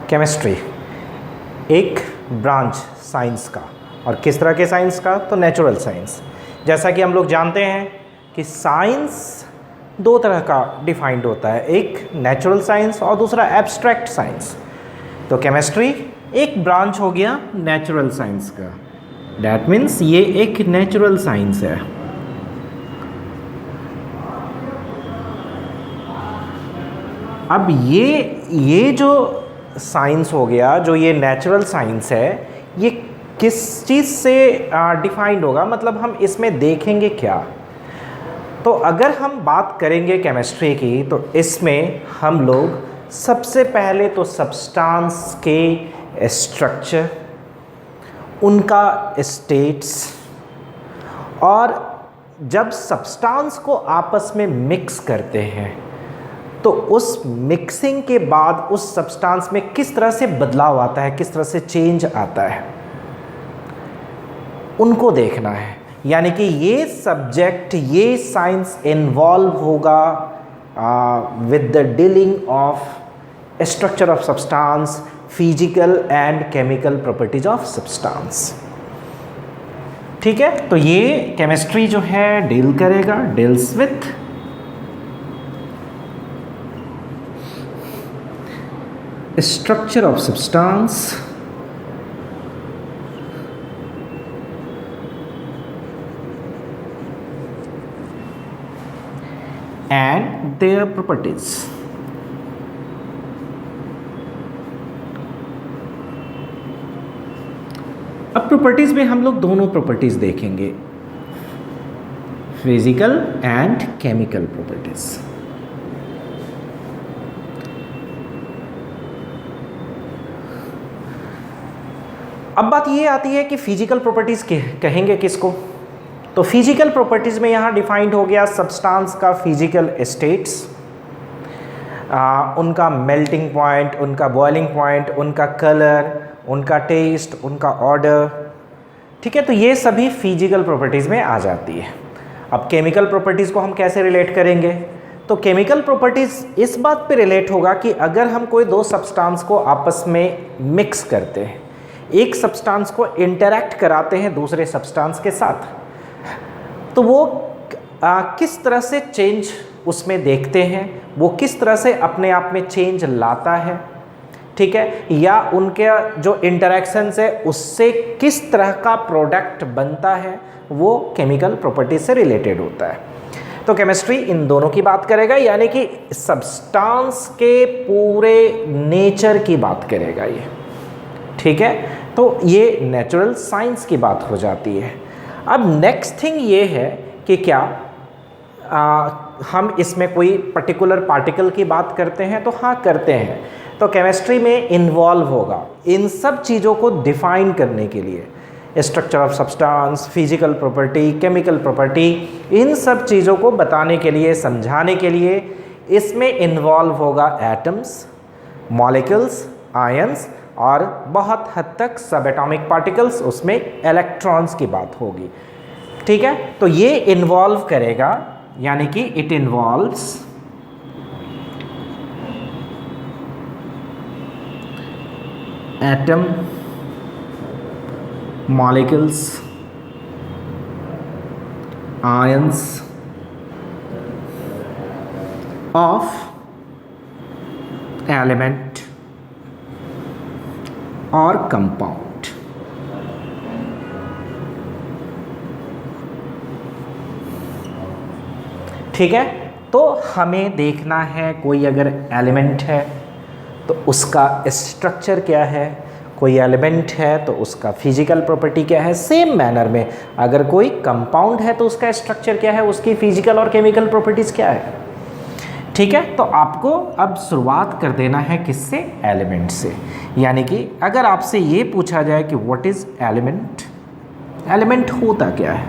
Chemistry एक branch science का, और किस तरह के साइंस का? तो नेचुरल साइंस। जैसा कि हम लोग जानते हैं कि साइंस दो तरह का डिफाइंड होता है, एक नेचुरल साइंस और दूसरा एब्स्ट्रैक्ट साइंस। तो केमिस्ट्री एक ब्रांच हो गया नेचुरल साइंस का, डैट मीन्स ये एक नेचुरल साइंस है। अब ये जो साइंस हो गया, जो ये नेचुरल साइंस है, ये किस चीज़ से डिफाइंड होगा, मतलब हम इसमें देखेंगे क्या? तो अगर हम बात करेंगे केमिस्ट्री की, तो इसमें हम लोग सबसे पहले तो सब्सटेंस के स्ट्रक्चर, उनका स्टेट्स, और जब सब्सटेंस को आपस में मिक्स करते हैं तो उस मिक्सिंग के बाद उस सब्सटेंस में किस तरह से बदलाव आता है, किस तरह से चेंज आता है, उनको देखना है। यानी कि ये सब्जेक्ट, ये साइंस इन्वॉल्व होगा with the dealing of structure of substance, physical and chemical properties of substance. ठीक है, तो ये केमिस्ट्री जो है डील करेगा, deals with structure of substance and their properties। अब प्रॉपर्टीज में हम लोग दोनों प्रॉपर्टीज देखेंगे, फिजिकल एंड केमिकल प्रॉपर्टीज। अब बात ये आती है कि फिजिकल प्रॉपर्टीज़ कहेंगे किसको? तो फिजिकल प्रॉपर्टीज़ में यहाँ डिफाइंड हो गया सब्सटेंस का फिजिकल स्टेट्स, उनका मेल्टिंग पॉइंट, उनका बॉइलिंग पॉइंट, उनका कलर, उनका टेस्ट, उनका ऑर्डर। ठीक है, तो ये सभी फिजिकल प्रॉपर्टीज़ में आ जाती है। अब केमिकल प्रॉपर्टीज़ को हम कैसे रिलेट करेंगे? तो केमिकल प्रॉपर्टीज़ इस बात पे रिलेट होगा कि अगर हम कोई दो सब्सटेंस को आपस में मिक्स करते हैं, एक सब्सटेंस को इंटरैक्ट कराते हैं दूसरे सब्सटेंस के साथ, तो वो किस तरह से चेंज उसमें देखते हैं, वो किस तरह से अपने आप में चेंज लाता है, ठीक है, या उनके जो इंटरैक्शंस है उससे किस तरह का प्रोडक्ट बनता है, वो केमिकल प्रॉपर्टी से रिलेटेड होता है। तो केमिस्ट्री इन दोनों की बात करेगा, यानी कि सब्सटेंस के पूरे नेचर की बात करेगा ये। ठीक है, तो ये नेचुरल साइंस की बात हो जाती है। अब नेक्स्ट थिंग ये है कि क्या हम इसमें कोई पर्टिकुलर पार्टिकल की बात करते हैं? तो हाँ, करते हैं। तो केमिस्ट्री में इन्वॉल्व होगा इन सब चीज़ों को डिफाइन करने के लिए, structure of substance, physical property, chemical property, इन सब चीज़ों को बताने के लिए, समझाने के लिए इसमें इन्वॉल्व होगा एटम्स, मॉलिक्यूल्स, आयंस, और बहुत हद तक सब एटॉमिक पार्टिकल्स, उसमें इलेक्ट्रॉन्स की बात होगी। ठीक है, तो ये इन्वॉल्व करेगा, यानी कि it involves atom, molecules, ions of element और कंपाउंड। ठीक है, तो हमें देखना है कोई अगर एलिमेंट है तो उसका स्ट्रक्चर क्या है, कोई एलिमेंट है तो उसका फिजिकल प्रॉपर्टी क्या है। सेम मैनर में अगर कोई कंपाउंड है तो उसका स्ट्रक्चर क्या है, उसकी फिजिकल और केमिकल प्रॉपर्टीज़ क्या है। ठीक है, तो आपको अब शुरुआत कर देना है किससे? एलिमेंट से। यानी कि अगर आपसे ये पूछा जाए कि व्हाट इज़ एलिमेंट, एलिमेंट होता क्या है,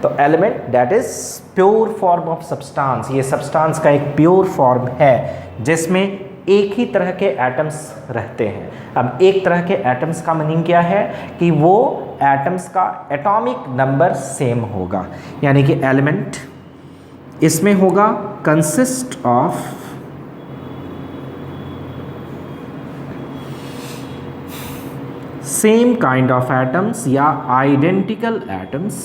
तो element that is pure form of substance. ये सब्सटेंस का एक प्योर फॉर्म है जिसमें एक ही तरह के एटम्स रहते हैं। अब एक तरह के एटम्स का मीनिंग क्या है कि वो एटम्स का एटॉमिक नंबर सेम होगा। यानी कि एलिमेंट इसमें होगा consist of same kind of atoms या identical atoms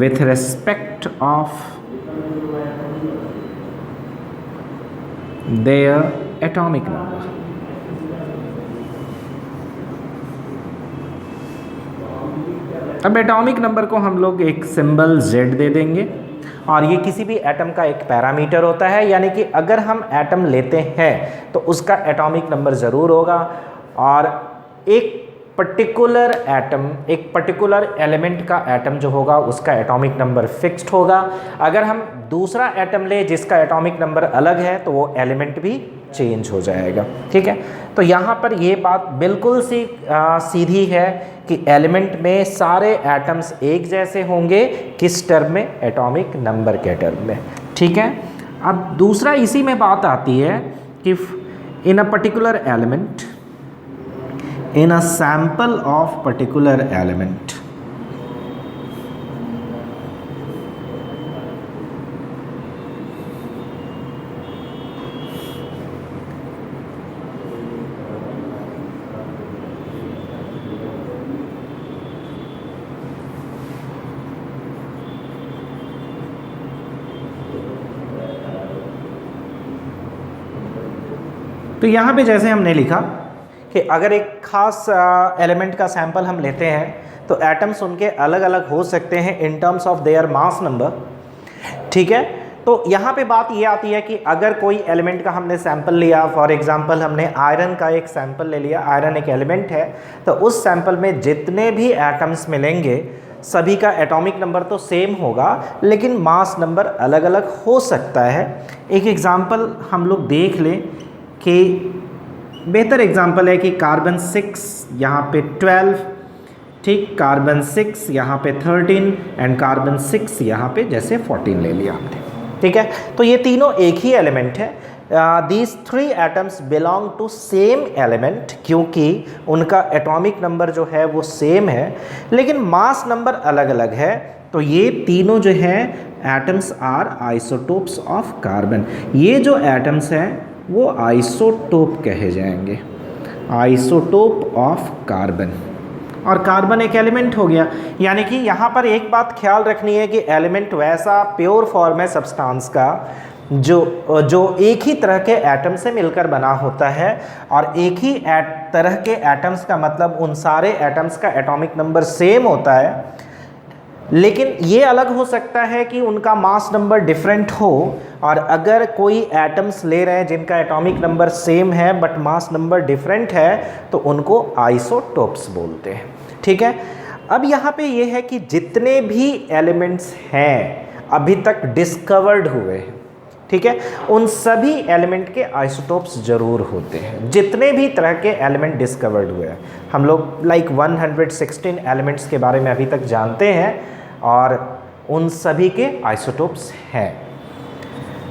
with respect of their atomic number. अब एटॉमिक नंबर को हम लोग एक सिंबल Z दे देंगे और ये किसी भी एटम का एक पैरामीटर होता है, यानी कि अगर हम एटम लेते हैं तो उसका एटॉमिक नंबर ज़रूर होगा और एक पर्टिकुलर एटम, एक पर्टिकुलर एलिमेंट का एटम जो होगा उसका एटॉमिक नंबर फिक्स्ड होगा। अगर हम दूसरा एटम ले जिसका एटॉमिक नंबर अलग है तो वो एलिमेंट भी चेंज हो जाएगा। ठीक है, तो यहाँ पर ये बात बिल्कुल सीधी है कि एलिमेंट में सारे एटम्स एक जैसे होंगे, किस टर्म में? एटॉमिक नंबर के टर्म में। ठीक है, अब दूसरा इसी में बात आती है कि in a particular element, in a sample of particular element, तो यहाँ पे जैसे हमने लिखा कि अगर एक खास एलिमेंट का सैंपल हम लेते हैं तो एटम्स उनके अलग अलग हो सकते हैं in terms of their mass number. ठीक है, तो यहाँ पे बात ये आती है कि अगर कोई एलिमेंट का हमने सैंपल लिया, फॉर एग्जांपल हमने आयरन का एक सैंपल ले लिया, आयरन एक एलिमेंट है, तो उस सैंपल में जितने भी एटम्स मिलेंगे सभी का एटॉमिक नंबर तो सेम होगा लेकिन मास नंबर अलग अलग हो सकता है। एक एग्जांपल हम लोग देख लें कि बेहतर एग्जांपल है कि कार्बन 6 यहाँ पे 12, ठीक, कार्बन 6 यहाँ पे 13 एंड कार्बन 6 यहाँ पे जैसे 14 ले लिया हमने। ठीक है, तो ये तीनों एक ही एलिमेंट है। These 3 atoms belong to same element क्योंकि उनका एटॉमिक नंबर जो है वो सेम है लेकिन मास नंबर अलग अलग है। तो ये तीनों जो है atoms are isotopes of carbon. ये जो एटम्स हैं वो आइसोटोप कहे जाएंगे, आइसोटोप ऑफ कार्बन। और कार्बन एक एलिमेंट हो गया, यानी कि यहाँ पर एक बात ख्याल रखनी है कि एलिमेंट वैसा प्योर फॉर्म है सब्सटेंस का जो एक ही तरह के एटम से मिलकर बना होता है। और एक ही तरह के एटम्स का मतलब उन सारे एटम्स का एटॉमिक नंबर सेम होता है, लेकिन ये अलग हो सकता है कि उनका मास नंबर डिफरेंट हो। और अगर कोई एटम्स ले रहे हैं जिनका एटॉमिक नंबर सेम है बट मास नंबर डिफरेंट है तो उनको आइसोटोप्स बोलते हैं। ठीक है, अब यहाँ पे ये है कि जितने भी एलिमेंट्स हैं अभी तक डिस्कवर्ड हुए हैं, ठीक है, उन सभी एलिमेंट के आइसोटोप्स जरूर होते हैं। जितने भी तरह के एलिमेंट डिस्कवर्ड हुए हैं, हम लोग लाइक 116 एलिमेंट्स के बारे में अभी तक जानते हैं और उन सभी के आइसोटोप्स हैं।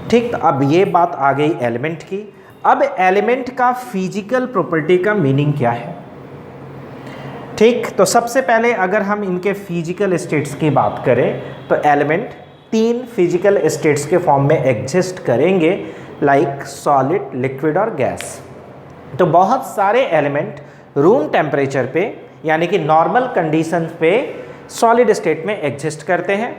ठीक, तो अब ये बात आ गई एलिमेंट की। अब एलिमेंट का फिजिकल प्रॉपर्टी का मीनिंग क्या है? ठीक, तो सबसे पहले अगर हम इनके फिजिकल स्टेट्स की बात करें तो एलिमेंट 3 फिजिकल स्टेट्स के फॉर्म में एग्जिस्ट करेंगे, लाइक सॉलिड, लिक्विड और गैस। तो बहुत सारे एलिमेंट रूम टेम्परेचर पे यानी कि नॉर्मल कंडीशन पे सॉलिड स्टेट में एग्जिस्ट करते हैं।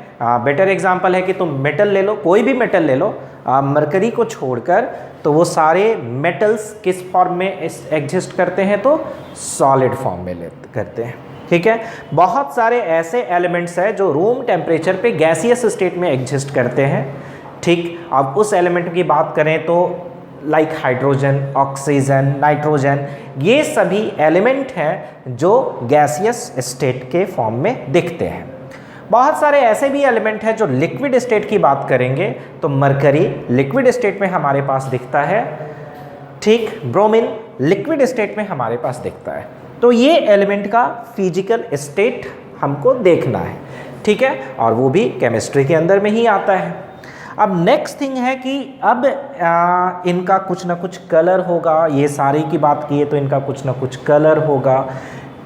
बेटर एग्जांपल है कि तुम मेटल ले लो, कोई भी मेटल ले लो, मरकरी को छोड़कर, तो वो सारे मेटल्स किस फॉर्म में एग्जिस्ट करते हैं? तो सॉलिड फॉर्म में करते हैं। ठीक है, बहुत सारे ऐसे एलिमेंट्स हैं जो रूम टेम्परेचर पे गैसियस स्टेट में एग्जिस्ट करते हैं। ठीक, अब उस एलिमेंट की बात करें तो लाइक हाइड्रोजन, ऑक्सीजन, नाइट्रोजन, ये सभी एलिमेंट हैं जो गैसियस स्टेट के फॉर्म में दिखते हैं। बहुत सारे ऐसे भी एलिमेंट हैं जो लिक्विड स्टेट की बात करेंगे तो मरकरी लिक्विड स्टेट में हमारे पास दिखता है। ठीक, ब्रोमीन लिक्विड स्टेट में हमारे पास दिखता है। तो ये एलिमेंट का फिजिकल स्टेट हमको देखना है। ठीक है, और वो भी केमिस्ट्री के अंदर में ही आता है। अब नेक्स्ट थिंग है कि अब इनका कुछ ना कुछ कलर होगा। ये सारे की बात की है तो इनका कुछ ना कुछ कलर होगा।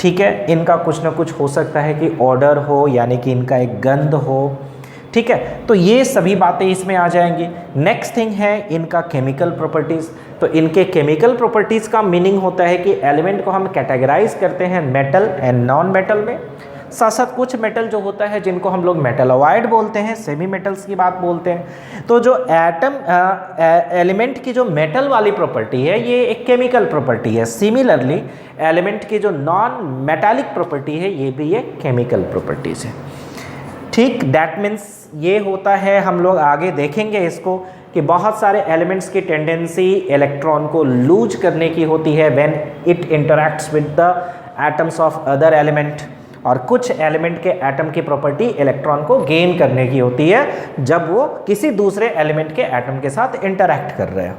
ठीक है, इनका कुछ ना कुछ हो सकता है कि ऑर्डर हो, यानी कि इनका एक गंध हो। ठीक है, तो ये सभी बातें इसमें आ जाएंगी। नेक्स्ट थिंग है इनका केमिकल प्रॉपर्टीज़। तो इनके केमिकल प्रॉपर्टीज़ का मीनिंग होता है कि एलिमेंट को हम कैटेगराइज करते हैं मेटल एंड नॉन मेटल में। साथ साथ कुछ मेटल जो होता है जिनको हम लोग मेटलॉइड बोलते हैं, सेमी मेटल्स की बात बोलते हैं। तो जो एलिमेंट की जो मेटल वाली प्रॉपर्टी है ये एक केमिकल प्रॉपर्टी है। सिमिलरली एलिमेंट की जो नॉन मेटालिक प्रॉपर्टी है ये भी एक केमिकल प्रॉपर्टीज है। ठीक, दैट मीन्स ये होता है, हम लोग आगे देखेंगे इसको, कि बहुत सारे एलिमेंट्स की टेंडेंसी इलेक्ट्रॉन को लूज करने की होती है when it interacts with the atoms of other element, और कुछ एलिमेंट के एटम की प्रॉपर्टी इलेक्ट्रॉन को गेन करने की होती है जब वो किसी दूसरे एलिमेंट के एटम के साथ इंटरैक्ट कर रहे हैं।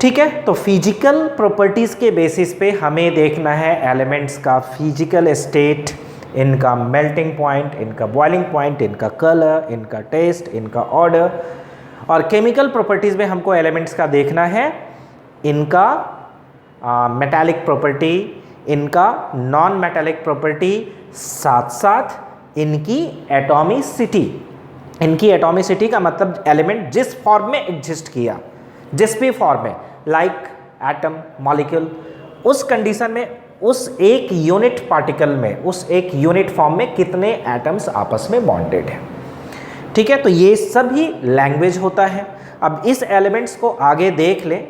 ठीक है, तो फिजिकल प्रॉपर्टीज़ के बेसिस पे हमें देखना है एलिमेंट्स का फिजिकल स्टेट, इनका मेल्टिंग पॉइंट, इनका बॉइलिंग पॉइंट, इनका कलर, इनका टेस्ट, इनका ऑर्डर। और केमिकल प्रॉपर्टीज़ में हमको एलिमेंट्स का देखना है इनका मेटालिक प्रॉपर्टी, इनका नॉन मेटालिक प्रॉपर्टी, साथ साथ इनकी एटॉमिसिटी। इनकी एटॉमिसिटी का मतलब एलिमेंट जिस फॉर्म में एग्जिस्ट किया, जिस भी फॉर्म में, लाइक एटम, मॉलिक्यूल, उस कंडीशन में, उस एक यूनिट पार्टिकल में, उस एक यूनिट फॉर्म में कितने एटम्स आपस में बॉन्डेड हैं। ठीक है, तो ये सभी लैंग्वेज होता है। अब इस एलिमेंट्स को आगे देख लें,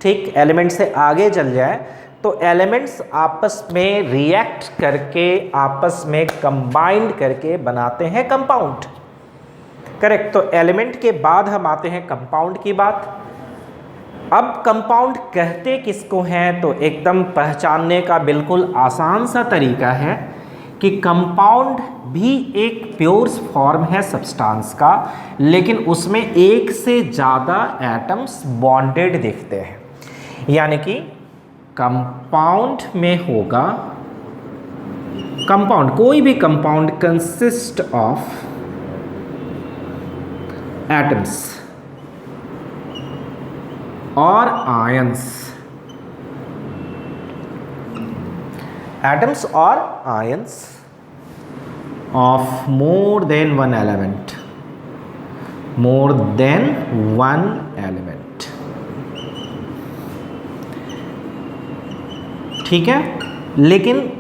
ठीक, एलिमेंट से आगे चल जाए तो एलिमेंट्स आपस में रिएक्ट करके, आपस में कंबाइंड करके बनाते हैं कंपाउंड। करेक्ट, तो एलिमेंट के बाद हम आते हैं कंपाउंड की बात। अब कंपाउंड कहते किसको हैं, तो एकदम पहचानने का बिल्कुल आसान सा तरीका है कि कंपाउंड भी एक प्योर फॉर्म है सब्सटेंस का, लेकिन उसमें एक से ज़्यादा एटम्स बॉन्डेड दिखते हैं। यानी कि कंपाउंड में होगा, कंपाउंड, कोई भी कंपाउंड कंसिस्ट ऑफ एटम्स और आयंस, एटम्स और ions of more than one element, more than one element. ठीक है, लेकिन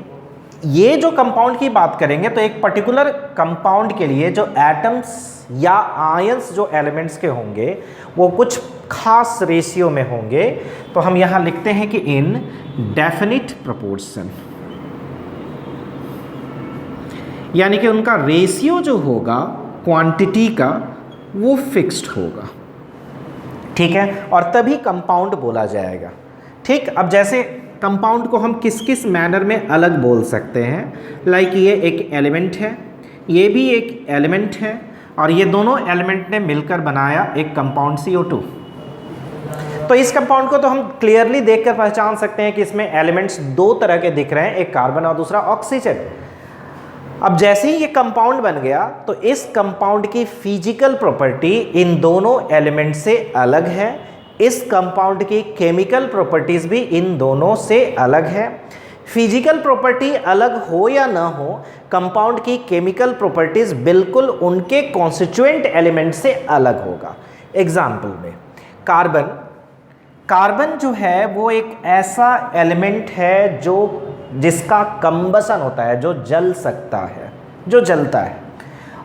ये जो कंपाउंड की बात करेंगे तो एक पर्टिकुलर कंपाउंड के लिए जो एटम्स या आयंस जो एलिमेंट्स के होंगे वो कुछ खास रेशियो में होंगे। तो हम यहां लिखते हैं कि इन डेफिनिट प्रोपोर्शन, यानी कि उनका रेशियो जो होगा क्वांटिटी का वो फिक्स्ड होगा। ठीक है, और तभी कंपाउंड बोला जाएगा। ठीक, अब जैसे कंपाउंड को हम किस किस मैनर में अलग बोल सकते हैं, लाइक ये एक एलिमेंट है, ये भी एक एलिमेंट है, और ये दोनों एलिमेंट ने मिलकर बनाया एक कंपाउंड CO2। तो इस कंपाउंड को तो हम क्लियरली देखकर पहचान सकते हैं कि इसमें एलिमेंट्स दो तरह के दिख रहे हैं, एक कार्बन और दूसरा ऑक्सीजन। अब जैसे ही ये कंपाउंड बन गया तो इस कंपाउंड की फिजिकल प्रॉपर्टी इन दोनों एलिमेंट से अलग है, इस कंपाउंड की केमिकल प्रॉपर्टीज भी इन दोनों से अलग है। फिजिकल प्रॉपर्टी अलग हो या ना हो, कंपाउंड की केमिकल प्रॉपर्टीज बिल्कुल उनके कॉन्स्टिट्यूएंट एलिमेंट से अलग होगा। एग्जाम्पल में कार्बन, कार्बन जो है वो एक ऐसा एलिमेंट है जो जिसका कंबसन होता है, जो जल सकता है, जो जलता है।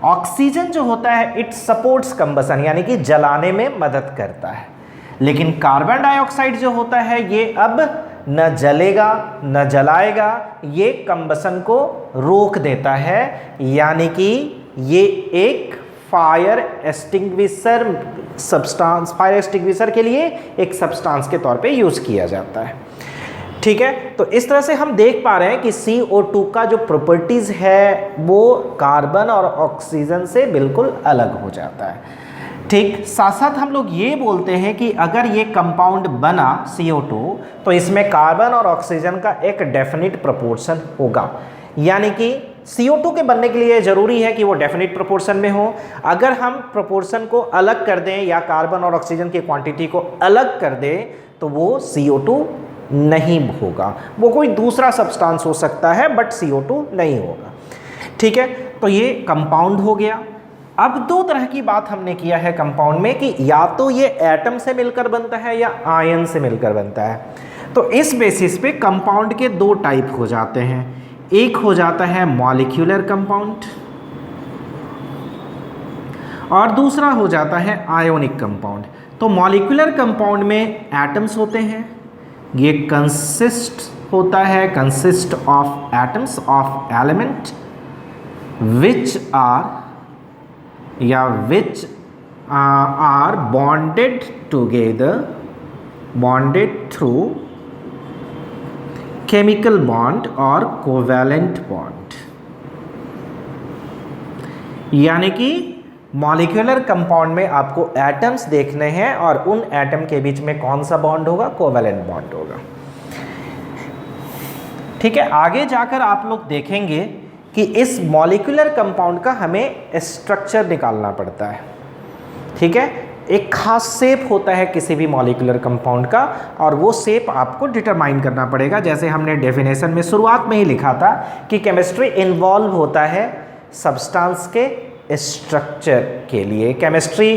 ऑक्सीजन जो होता है इट सपोर्ट्स कंबसन, यानी कि जलाने में मदद करता है। लेकिन कार्बन डाइऑक्साइड जो होता है ये अब न जलेगा न जलाएगा, ये कंबसन को रोक देता है, यानी कि ये एक fire extinguisher substance, fire extinguisher के लिए एक सब्सटेंस के तौर पे यूज किया जाता है। ठीक है, तो इस तरह से हम देख पा रहे हैं कि CO2 का जो प्रॉपर्टीज है वो कार्बन और ऑक्सीजन से बिल्कुल अलग हो जाता है। ठीक, साथ साथ हम लोग ये बोलते हैं कि अगर ये कंपाउंड बना CO2 तो इसमें कार्बन और ऑक्सीजन का एक डेफिनिट प्रोपोर्शन होगा, यानी कि CO2 के बनने के लिए ज़रूरी है कि वो डेफिनिट प्रोपोर्शन में हो। अगर हम प्रोपोर्शन को अलग कर दें या कार्बन और ऑक्सीजन की क्वांटिटी को अलग कर दें तो वो CO2 नहीं होगा, वो कोई दूसरा सब्सटेंस हो सकता है बट CO2 नहीं होगा। ठीक है, तो ये कंपाउंड हो गया। अब दो तरह की बात हमने किया है कंपाउंड में कि या तो ये एटम से मिलकर बनता है या आयन से मिलकर बनता है। तो इस बेसिस पे कंपाउंड के दो टाइप हो जाते हैं, एक हो जाता है मॉलिक्यूलर कंपाउंड और दूसरा हो जाता है आयोनिक कंपाउंड। तो मॉलिक्यूलर कंपाउंड में एटम्स होते हैं, ये consist of atoms of element which are bonded together, bonded through chemical bond or covalent bond। यानी कि मॉलिक्यूलर कंपाउंड में आपको एटम्स देखने हैं और उन एटम के बीच में कौन सा बॉन्ड होगा, कोवैलेंट बॉन्ड होगा। ठीक है, आगे जाकर आप लोग देखेंगे कि इस मॉलिक्यूलर कंपाउंड का हमें स्ट्रक्चर निकालना पड़ता है। ठीक है, एक खास शेप होता है किसी भी मॉलिक्यूलर कंपाउंड का और वो शेप आपको डिटरमाइन करना पड़ेगा। जैसे हमने डेफिनेशन में शुरुआत में ही लिखा था कि केमिस्ट्री इन्वॉल्व होता है सब्सटेंस के स्ट्रक्चर के लिए। केमिस्ट्री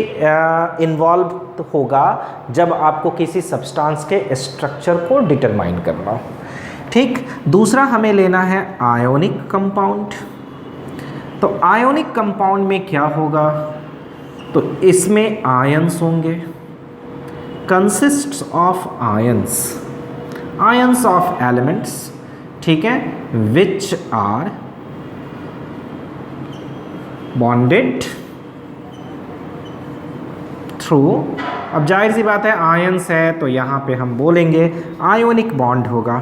इन्वॉल्व होगा जब आपको किसी सब्सटेंस के स्ट्रक्चर को डिटरमाइन करना हो। ठीक, दूसरा हमें लेना है आयोनिक कंपाउंड। तो आयोनिक कंपाउंड में क्या होगा, तो इसमें आयंस होंगे, consists of ions of elements. ठीक है, विच आर बॉन्डेड थ्रू, अब जाहिर सी बात है आयंस है तो यहाँ पे हम बोलेंगे आयोनिक बॉन्ड होगा,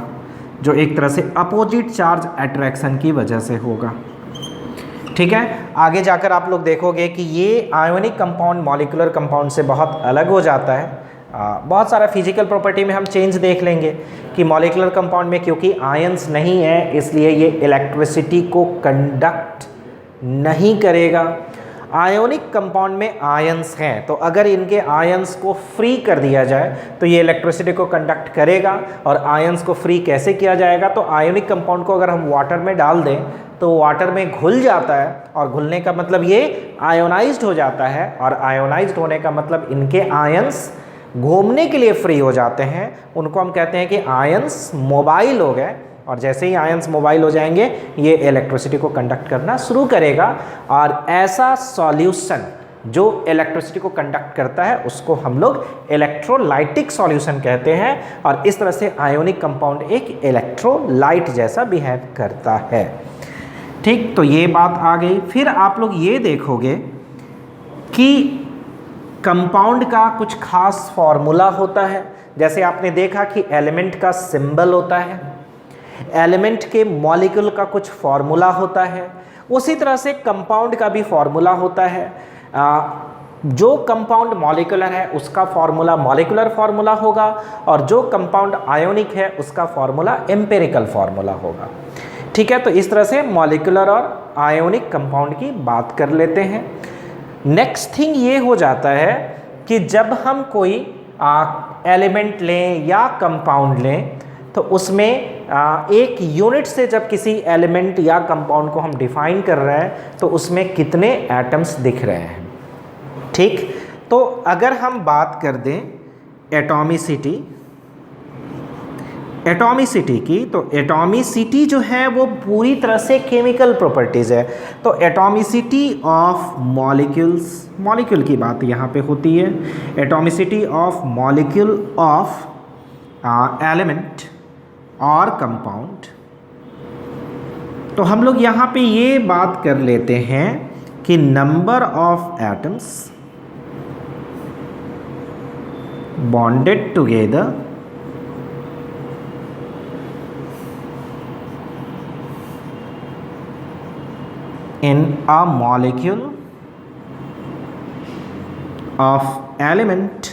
जो एक तरह से अपोजिट चार्ज अट्रैक्शन की वजह से होगा। ठीक है, आगे जाकर आप लोग देखोगे कि ये आयोनिक कंपाउंड मॉलिक्यूलर कंपाउंड से बहुत अलग हो जाता है। बहुत सारा फिजिकल प्रॉपर्टी में हम चेंज देख लेंगे कि मॉलिक्यूलर कंपाउंड में क्योंकि आयंस नहीं है इसलिए ये इलेक्ट्रिसिटी को कंडक्ट नहीं करेगा। आयोनिक कंपाउंड में आयंस हैं, तो अगर इनके आयंस को फ्री कर दिया जाए तो ये इलेक्ट्रिसिटी को कंडक्ट करेगा। और आयंस को फ्री कैसे किया जाएगा, तो आयोनिक कंपाउंड को अगर हम वाटर में डाल दें तो वाटर में घुल जाता है और घुलने का मतलब ये आयोनाइज्ड हो जाता है और आयोनाइज्ड होने का मतलब इनके आयंस घूमने के लिए फ्री हो जाते हैं। उनको हम कहते हैं कि आयंस मोबाइल हो गए और जैसे ही आयंस मोबाइल हो जाएंगे ये इलेक्ट्रिसिटी को कंडक्ट करना शुरू करेगा। और ऐसा सॉल्यूशन जो इलेक्ट्रिसिटी को कंडक्ट करता है उसको हम लोग इलेक्ट्रोलाइटिक सॉल्यूशन कहते हैं। और इस तरह से आयोनिक कंपाउंड एक इलेक्ट्रोलाइट जैसा बिहेव करता है। ठीक, तो ये बात आ गई। फिर आप लोग ये देखोगे कि कंपाउंड का कुछ खास फॉर्मूला होता है। जैसे आपने देखा कि एलिमेंट का सिंबल होता है, एलिमेंट के मॉलिक्यूल का कुछ फॉर्मूला होता है, उसी तरह से कंपाउंड का भी फॉर्मूला होता है। जो कंपाउंड मॉलिक्यूलर है उसका फॉर्मूला मॉलिक्यूलर फॉर्मूला होगा और जो कंपाउंड आयोनिक है उसका फॉर्मूला एम्पिरिकल फॉर्मूला होगा। ठीक है, तो इस तरह से मॉलिक्यूलर और आयोनिक कंपाउंड की बात कर लेते हैं। नेक्स्ट थिंग ये हो जाता है कि जब हम कोई एलिमेंट लें या कंपाउंड लें तो उसमें एक यूनिट से जब किसी एलिमेंट या कंपाउंड को हम डिफाइन कर रहे हैं तो उसमें कितने एटम्स दिख रहे हैं। ठीक, तो अगर हम बात कर दें एटॉमिसिटी की, तो एटॉमिसिटी जो है वो पूरी तरह से केमिकल प्रॉपर्टीज़ है। तो एटॉमिसिटी ऑफ मॉलिक्यूल्स, मॉलिक्यूल की बात यहाँ पे होती है, atomicity of molecule of element और कंपाउंड। तो हम लोग यहाँ पे ये बात कर लेते हैं कि number of atoms bonded together in a molecule of element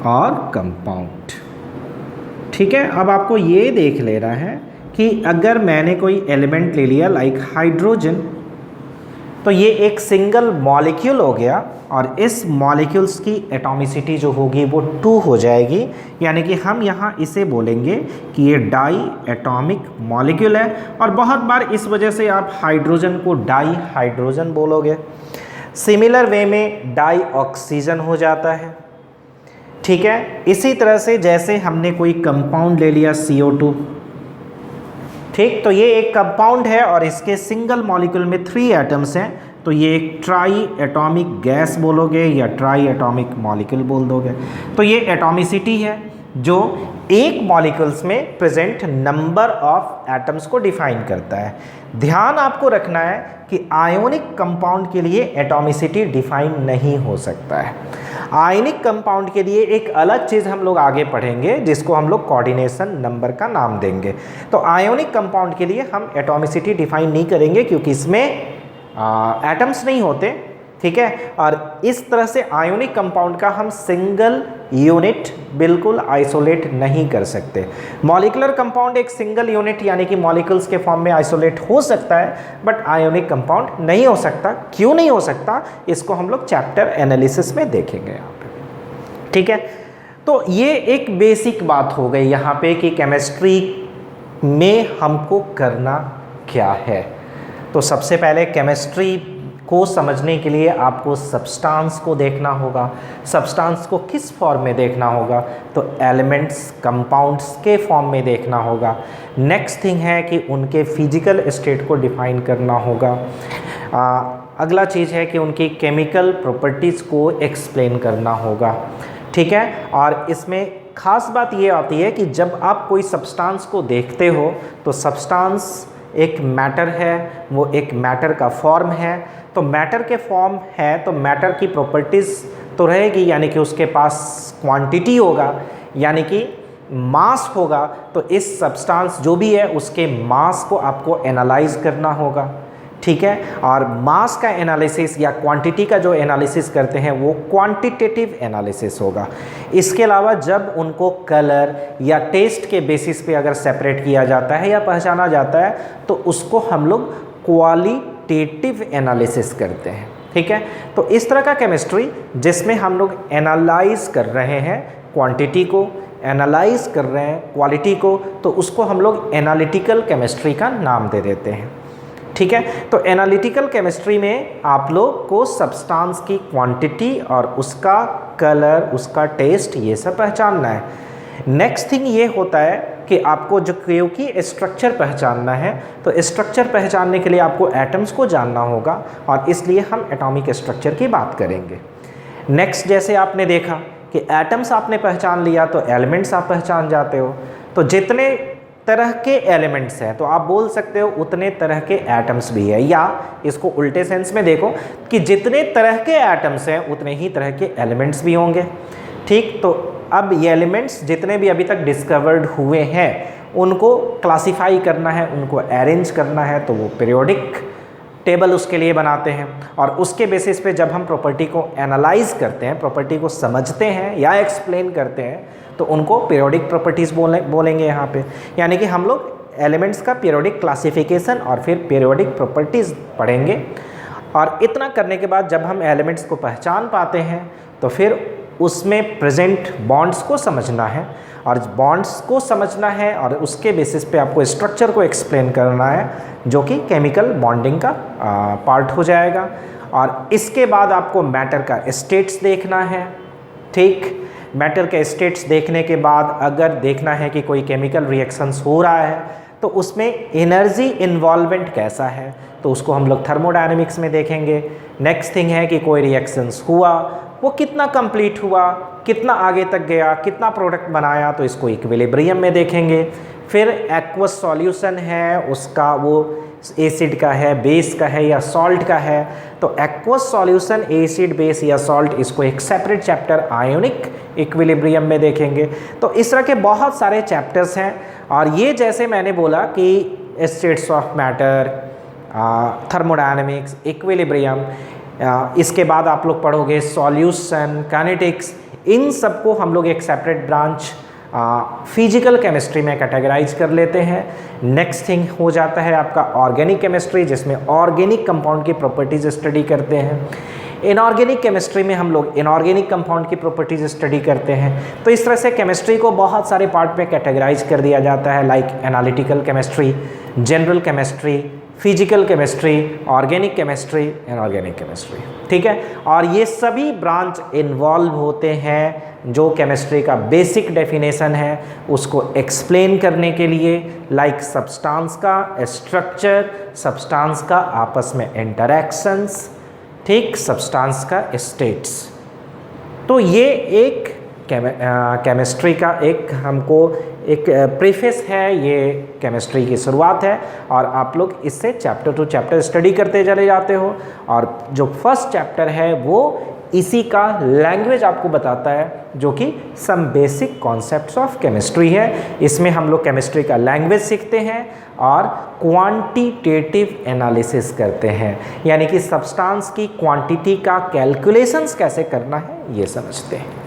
और कंपाउंड। ठीक है, अब आपको ये देख लेना है कि अगर मैंने कोई एलिमेंट ले लिया लाइक हाइड्रोजन, तो ये एक सिंगल मॉलिक्यूल हो गया और इस मॉलिक्यूल्स की एटॉमिसिटी जो होगी वो 2 हो जाएगी, यानी कि हम यहाँ इसे बोलेंगे कि ये डाई एटॉमिक मॉलिक्यूल है। और बहुत बार इस वजह से आप हाइड्रोजन को डाई हाइड्रोजन बोलोगे। सिमिलर वे में डाई ऑक्सीजन हो जाता है, ठीक है। इसी तरह से जैसे हमने कोई कंपाउंड ले लिया CO2, ठीक, तो ये एक कंपाउंड है और इसके सिंगल मॉलिक्यूल में 3 एटम्स हैं, तो ये एक ट्राई एटॉमिक गैस बोलोगे या ट्राई एटॉमिक मॉलिक्यूल बोल दोगे। तो ये एटॉमिसिटी है जो एक मॉलिक्यूल्स में प्रेजेंट नंबर ऑफ एटम्स को डिफाइन करता है। ध्यान आपको रखना है कि आयोनिक कंपाउंड के लिए एटॉमिसिटी डिफाइन नहीं हो सकता है। आयनिक कंपाउंड के लिए एक अलग चीज़ हम लोग आगे पढ़ेंगे जिसको हम लोग कोऑर्डिनेशन नंबर का नाम देंगे। तो आयोनिक कंपाउंड के लिए हम एटॉमिसिटी डिफाइन नहीं करेंगे क्योंकि इसमें एटम्स नहीं होते, ठीक है। और इस तरह से आयोनिक कंपाउंड का हम सिंगल यूनिट बिल्कुल आइसोलेट नहीं कर सकते। मॉलिक्यूलर कंपाउंड एक सिंगल यूनिट यानी कि मॉलिक्यूल्स के फॉर्म में आइसोलेट हो सकता है, बट आयोनिक कंपाउंड नहीं हो सकता। क्यों नहीं हो सकता, इसको हम लोग चैप्टर एनालिसिस में देखेंगे यहाँ पे, ठीक है। तो ये एक बेसिक बात हो गई यहाँ पे कि केमिस्ट्री में हमको करना क्या है। तो सबसे पहले केमिस्ट्री को समझने के लिए आपको सब्सटेंस को देखना होगा। सब्सटेंस को किस फॉर्म में देखना होगा, तो एलिमेंट्स कंपाउंड्स के फॉर्म में देखना होगा। नेक्स्ट थिंग है कि उनके फिजिकल स्टेट को डिफाइन करना होगा। अगला चीज़ है कि उनकी केमिकल प्रॉपर्टीज़ को एक्सप्लेन करना होगा, ठीक है। और इसमें ख़ास बात ये आती है कि जब आप कोई सब्सटेंस को देखते हो तो सब्सटेंस एक मैटर है, वो एक मैटर का फॉर्म है। तो मैटर के फॉर्म है तो मैटर की प्रॉपर्टीज़ तो रहेगी, यानी कि उसके पास क्वांटिटी होगा, यानी कि मास होगा। तो इस सब्सटेंस जो भी है उसके मास को आपको एनालाइज करना होगा, ठीक है। और मास का एनालिसिस या क्वांटिटी का जो एनालिसिस करते हैं वो क्वांटिटेटिव एनालिसिस होगा। इसके अलावा जब उनको कलर या टेस्ट के बेसिस पे अगर सेपरेट किया जाता है या पहचाना जाता है तो उसको हम लोग क्वालिटेटिव एनालिसिस करते हैं, ठीक है। तो इस तरह का केमिस्ट्री जिसमें हम लोग एनालाइज कर रहे हैं क्वांटिटी को, एनालाइज कर रहे हैं क्वालिटी को, तो उसको हम लोग एनालिटिकल केमिस्ट्री का नाम दे देते हैं, ठीक है। तो एनालिटिकल केमिस्ट्री में आप लोग को सब्सटेंस की क्वांटिटी और उसका कलर, उसका टेस्ट, ये सब पहचानना है। नेक्स्ट थिंग ये होता है कि आपको जो क्योंकि स्ट्रक्चर पहचानना है, तो स्ट्रक्चर पहचानने के लिए आपको एटम्स को जानना होगा और इसलिए हम एटॉमिक स्ट्रक्चर की बात करेंगे। नेक्स्ट, जैसे आपने देखा कि एटम्स आपने पहचान लिया तो एलिमेंट्स आप पहचान जाते हो। तो जितने तरह के एलिमेंट्स हैं तो आप बोल सकते हो उतने तरह के एटम्स भी है, या इसको उल्टे सेंस में देखो कि जितने तरह के एटम्स हैं उतने ही तरह के एलिमेंट्स भी होंगे, ठीक। तो अब ये एलिमेंट्स जितने भी अभी तक डिस्कवर्ड हुए हैं उनको क्लासिफाई करना है, उनको अरेंज करना है, तो वो पीरियोडिक टेबल उसके लिए बनाते हैं। और उसके बेसिस पे जब हम प्रॉपर्टी को एनालाइज करते हैं, प्रॉपर्टी को समझते हैं या एक्सप्लेन करते हैं, तो उनको पीरियोडिक प्रॉपर्टीज़ बोलेंगे यहाँ पे। यानी कि हम लोग एलिमेंट्स का पीरियोडिक क्लासिफिकेशन और फिर पीरियोडिक प्रॉपर्टीज़ पढ़ेंगे। और इतना करने के बाद जब हम एलिमेंट्स को पहचान पाते हैं तो फिर उसमें प्रेजेंट बॉन्ड्स को समझना है, और बॉन्ड्स को समझना है और उसके बेसिस पे आपको स्ट्रक्चर को एक्सप्लेन करना है, जो कि केमिकल बॉन्डिंग का पार्ट हो जाएगा। और इसके बाद आपको मैटर का स्टेट्स देखना है, ठीक। मैटर के स्टेट्स देखने के बाद अगर देखना है कि कोई केमिकल रिएक्शंस हो रहा है तो उसमें एनर्जी इन्वॉल्वमेंट कैसा है, तो उसको हम लोग थर्मोडायनेमिक्स में देखेंगे। नेक्स्ट थिंग है कि कोई रिएक्शंस हुआ वो कितना कंप्लीट हुआ, कितना आगे तक गया, कितना प्रोडक्ट बनाया, तो इसको इक्विलिब्रियम में देखेंगे। फिर एक्वस सॉल्यूशन है, उसका वो एसिड का है, बेस का है या सॉल्ट का है, तो एक्वस सॉल्यूशन, एसिड, बेस या सॉल्ट, इसको एक सेपरेट चैप्टर आयोनिक इक्विलिब्रियम में देखेंगे। तो इस तरह के बहुत सारे चैप्टर्स हैं। और ये जैसे मैंने बोला कि states of matter, thermodynamics, equilibrium, इसके बाद आप लोग पढ़ोगे सॉल्यूशन, काइनेटिक्स, इन सबको हम लोग एक सेपरेट ब्रांच फिजिकल केमिस्ट्री में कैटेगराइज कर लेते हैं। नेक्स्ट थिंग हो जाता है आपका ऑर्गेनिक केमिस्ट्री, जिसमें ऑर्गेनिक कंपाउंड की प्रॉपर्टीज स्टडी करते हैं। इनऑर्गेनिक केमिस्ट्री में हम लोग इनऑर्गेनिक कंपाउंड की प्रॉपर्टीज स्टडी करते हैं। तो इस तरह से केमिस्ट्री को बहुत सारे पार्ट में कैटेगराइज कर दिया जाता है, like analytical chemistry, general chemistry, physical chemistry, organic chemistry, inorganic chemistry. ठीक है, और ये सभी ब्रांच इन्वॉल्व होते हैं जो केमिस्ट्री का बेसिक डेफिनेशन है उसको एक्सप्लेन करने के लिए, लाइक सब्सटेंस का स्ट्रक्चर, सब्सटेंस का आपस में इंटरैक्शंस, ठीक, सब्सटेंस का स्टेट्स। तो ये एक केमिस्ट्री का एक हमको एक प्रीफेस है, ये केमिस्ट्री की शुरुआत है, और आप लोग इससे चैप्टर टू चैप्टर स्टडी करते चले जाते हो। और जो फर्स्ट चैप्टर है वो इसी का लैंग्वेज आपको बताता है, जो कि some basic concepts of chemistry है। इसमें हम लोग केमिस्ट्री का लैंग्वेज सीखते हैं और क्वांटिटेटिव एनालिसिस करते हैं, यानी कि सब्सटेंस की क्वांटिटी का कैलकुलेशंस कैसे करना है ये समझते हैं।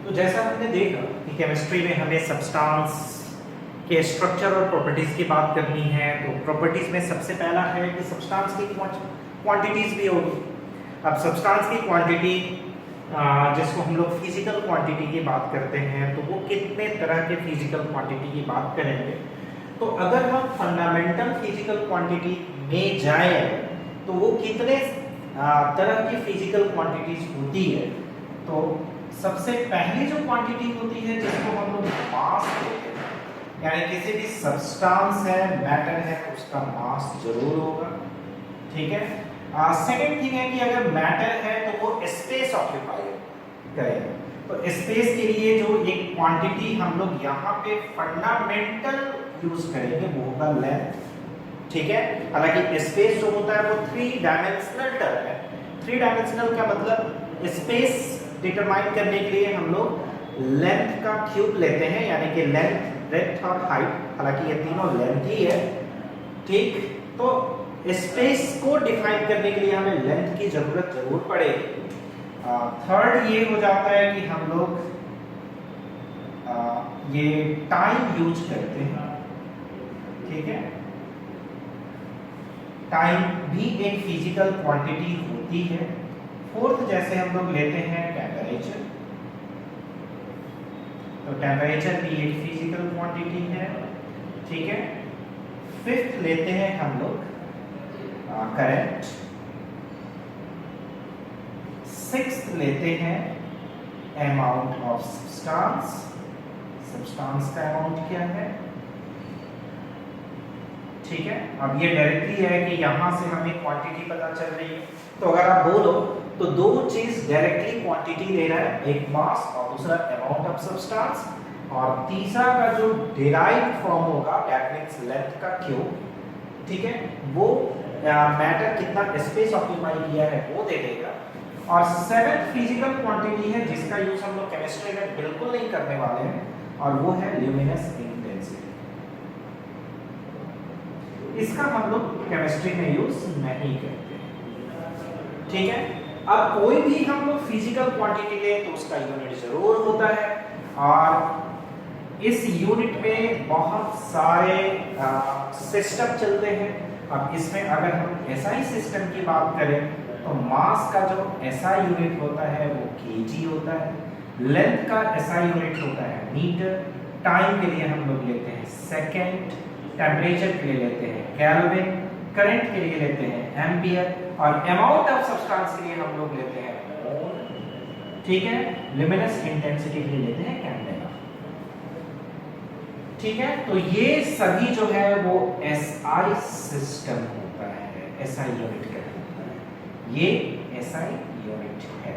तो जैसा हमने देखा कि केमिस्ट्री में हमें सब्सटेंस के स्ट्रक्चर और प्रॉपर्टीज की बात करनी है, तो प्रॉपर्टीज में सबसे पहला है कि सब्सटेंस की क्वांटिटीज भी होगी। अब सब्सटेंस की क्वांटिटी जिसको हम लोग फिजिकल क्वांटिटी की बात करते हैं, तो वो कितने तरह के फिजिकल क्वांटिटी की बात करेंगे। तो अगर हम फंडामेंटल फिजिकल क्वांटिटी में जाएं तो वो कितने तरह की फिजिकल क्वांटिटीज होती है। तो सबसे पहली जो क्वांटिटी होती है जिसको हम लोग मास कहते हैं, यानी किसी भी सब्सटेंस है, मैटर है, उसका मास जरूर होगा। ठीक है, सेकंड थिंग है कि अगर मैटर है तो वो स्पेस ऑक्यूपाई करेगा। तो स्पेस के लिए जो एक क्वांटिटी हम लोग यहाँ पे फंडामेंटल यूज करेंगे वो होगा लेंथ। ठीक है, हालांकि स्पेस जो होता है वो 3 डायमेंशनल टर्म है। 3 डायमेंशनल का मतलब स्पेस डिटरमाइन करने के लिए हम लोग लेंथ का क्यूब लेते हैं, यानी कि लेंथ, ब्रेड्थ और हाइट, हालांकि ये तीनों लेंथ ही है। ठीक, तो स्पेस को डिफाइन करने के लिए हमें लेंथ की जरूरत जरूर पड़ेगी। थर्ड ये हो जाता है कि हम लोग ये टाइम यूज करते हैं। ठीक है, टाइम भी एक फिजिकल क्वांटिटी होती है। फोर्थ जैसे हम लोग लेते हैं टेम्परेचर, तो टेम्परेचर भी एक फिजिकल क्वांटिटी है। ठीक है, फिफ्थ लेते हैं हम लोग करंट, सिक्स्थ लेते हैं अमाउंट ऑफ सब्सटेंस। सब्सटेंस का अमाउंट क्या है। ठीक है, अब ये डायरेक्टली है कि यहां से हमें क्वांटिटी पता चल रही है। तो अगर आप बोलो तो दो चीज डायरेक्टली क्वांटिटी ले रहा है, एक मास और दूसरा अमाउंट ऑफ सब्सटेंस, और तीसरा का जो डिराइव्ड फॉर्म होगा दैट मींस लेंथ का क्यूब। ठीक है, वो मैटर कितना स्पेस ऑक्यूपाई किया है वो दे देगा। और सेवेंथ फिजिकल क्वांटिटी है जिसका यूज हम लोग केमिस्ट्री में बिल्कुल नहीं करने वाले हैं, और वो है ल्यूमिनस इंटेंसिटी। इसका हम लोग केमिस्ट्री में यूज नहीं करते। ठीक है, अब कोई भी हम लोग फिजिकल क्वांटिटी लें तो उसका यूनिट जरूर होता है, और इस यूनिट में बहुत सारे सिस्टम चलते हैं। अब इसमें अगर हम एसआई सिस्टम की बात करें तो मास का जो एसआई यूनिट होता है वो केजी होता है, लेंथ का एसआई यूनिट होता है मीटर, टाइम के लिए हम लोग लेते हैं सेकेंड, टेम्परेचर के लिए लेते हैं केल्विन, करंट के लिए लेते हैं एम्पियर, और अमाउंट ऑफ सब्सटेंस के लिए हम लोग लेते हैं मोल। ठीक है, लुमिनस इंटेंसिटी के लिए लेते हैं कैंडेला। ठीक है, तो ये सभी जो है वो एसआई सिस्टम होता है, एसआई यूनिट का होता है। ये SI यूनिट है।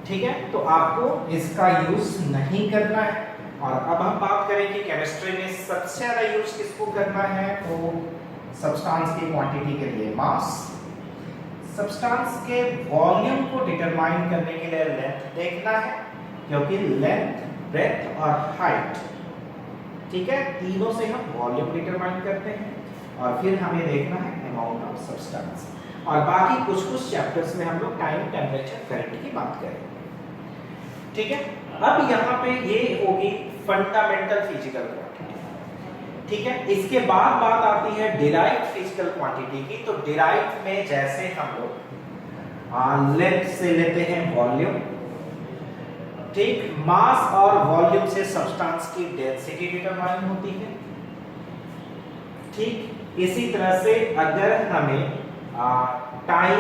ठीक है, तो आपको इसका यूज नहीं करना है। और अब हम बात करें कि केमिस्ट्री में सबसे ज्यादा यूज किसको करना है, तो सब्सटेंस की क्वांटिटी के लिए मास, सब्सटेंस के वॉल्यूम को डिटरमाइन करने के लिए लेंथ देखना है, क्योंकि लेंथ, ब्रेथ और हाइट, ठीक है, तीनों से हम वॉल्यूम डिटरमाइन करते हैं। और फिर हमें देखना है अमाउंट ऑफ सब्सटेंस। और बाकी कुछ चैप्टर्स में हम लोग टाइम, टेम्परेचर, करंट की बात करेंगे। ठीक है, अब यहाँ पे ये होगी फंडामेंटल फिजिकल क्वांटिटी। ठीक है, इसके बाद बात आती है डिराइव्ड फिजिकल क्वांटिटी की। तो डिराइव्ड में जैसे हम लोग लेंथ से लेते हैं वॉल्यूम, ठीक, मास और वॉल्यूम से सब्सटेंस की डेंसिटी डिटरमाइन होती है। ठीक, इसी तरह से अगर हमें टाइम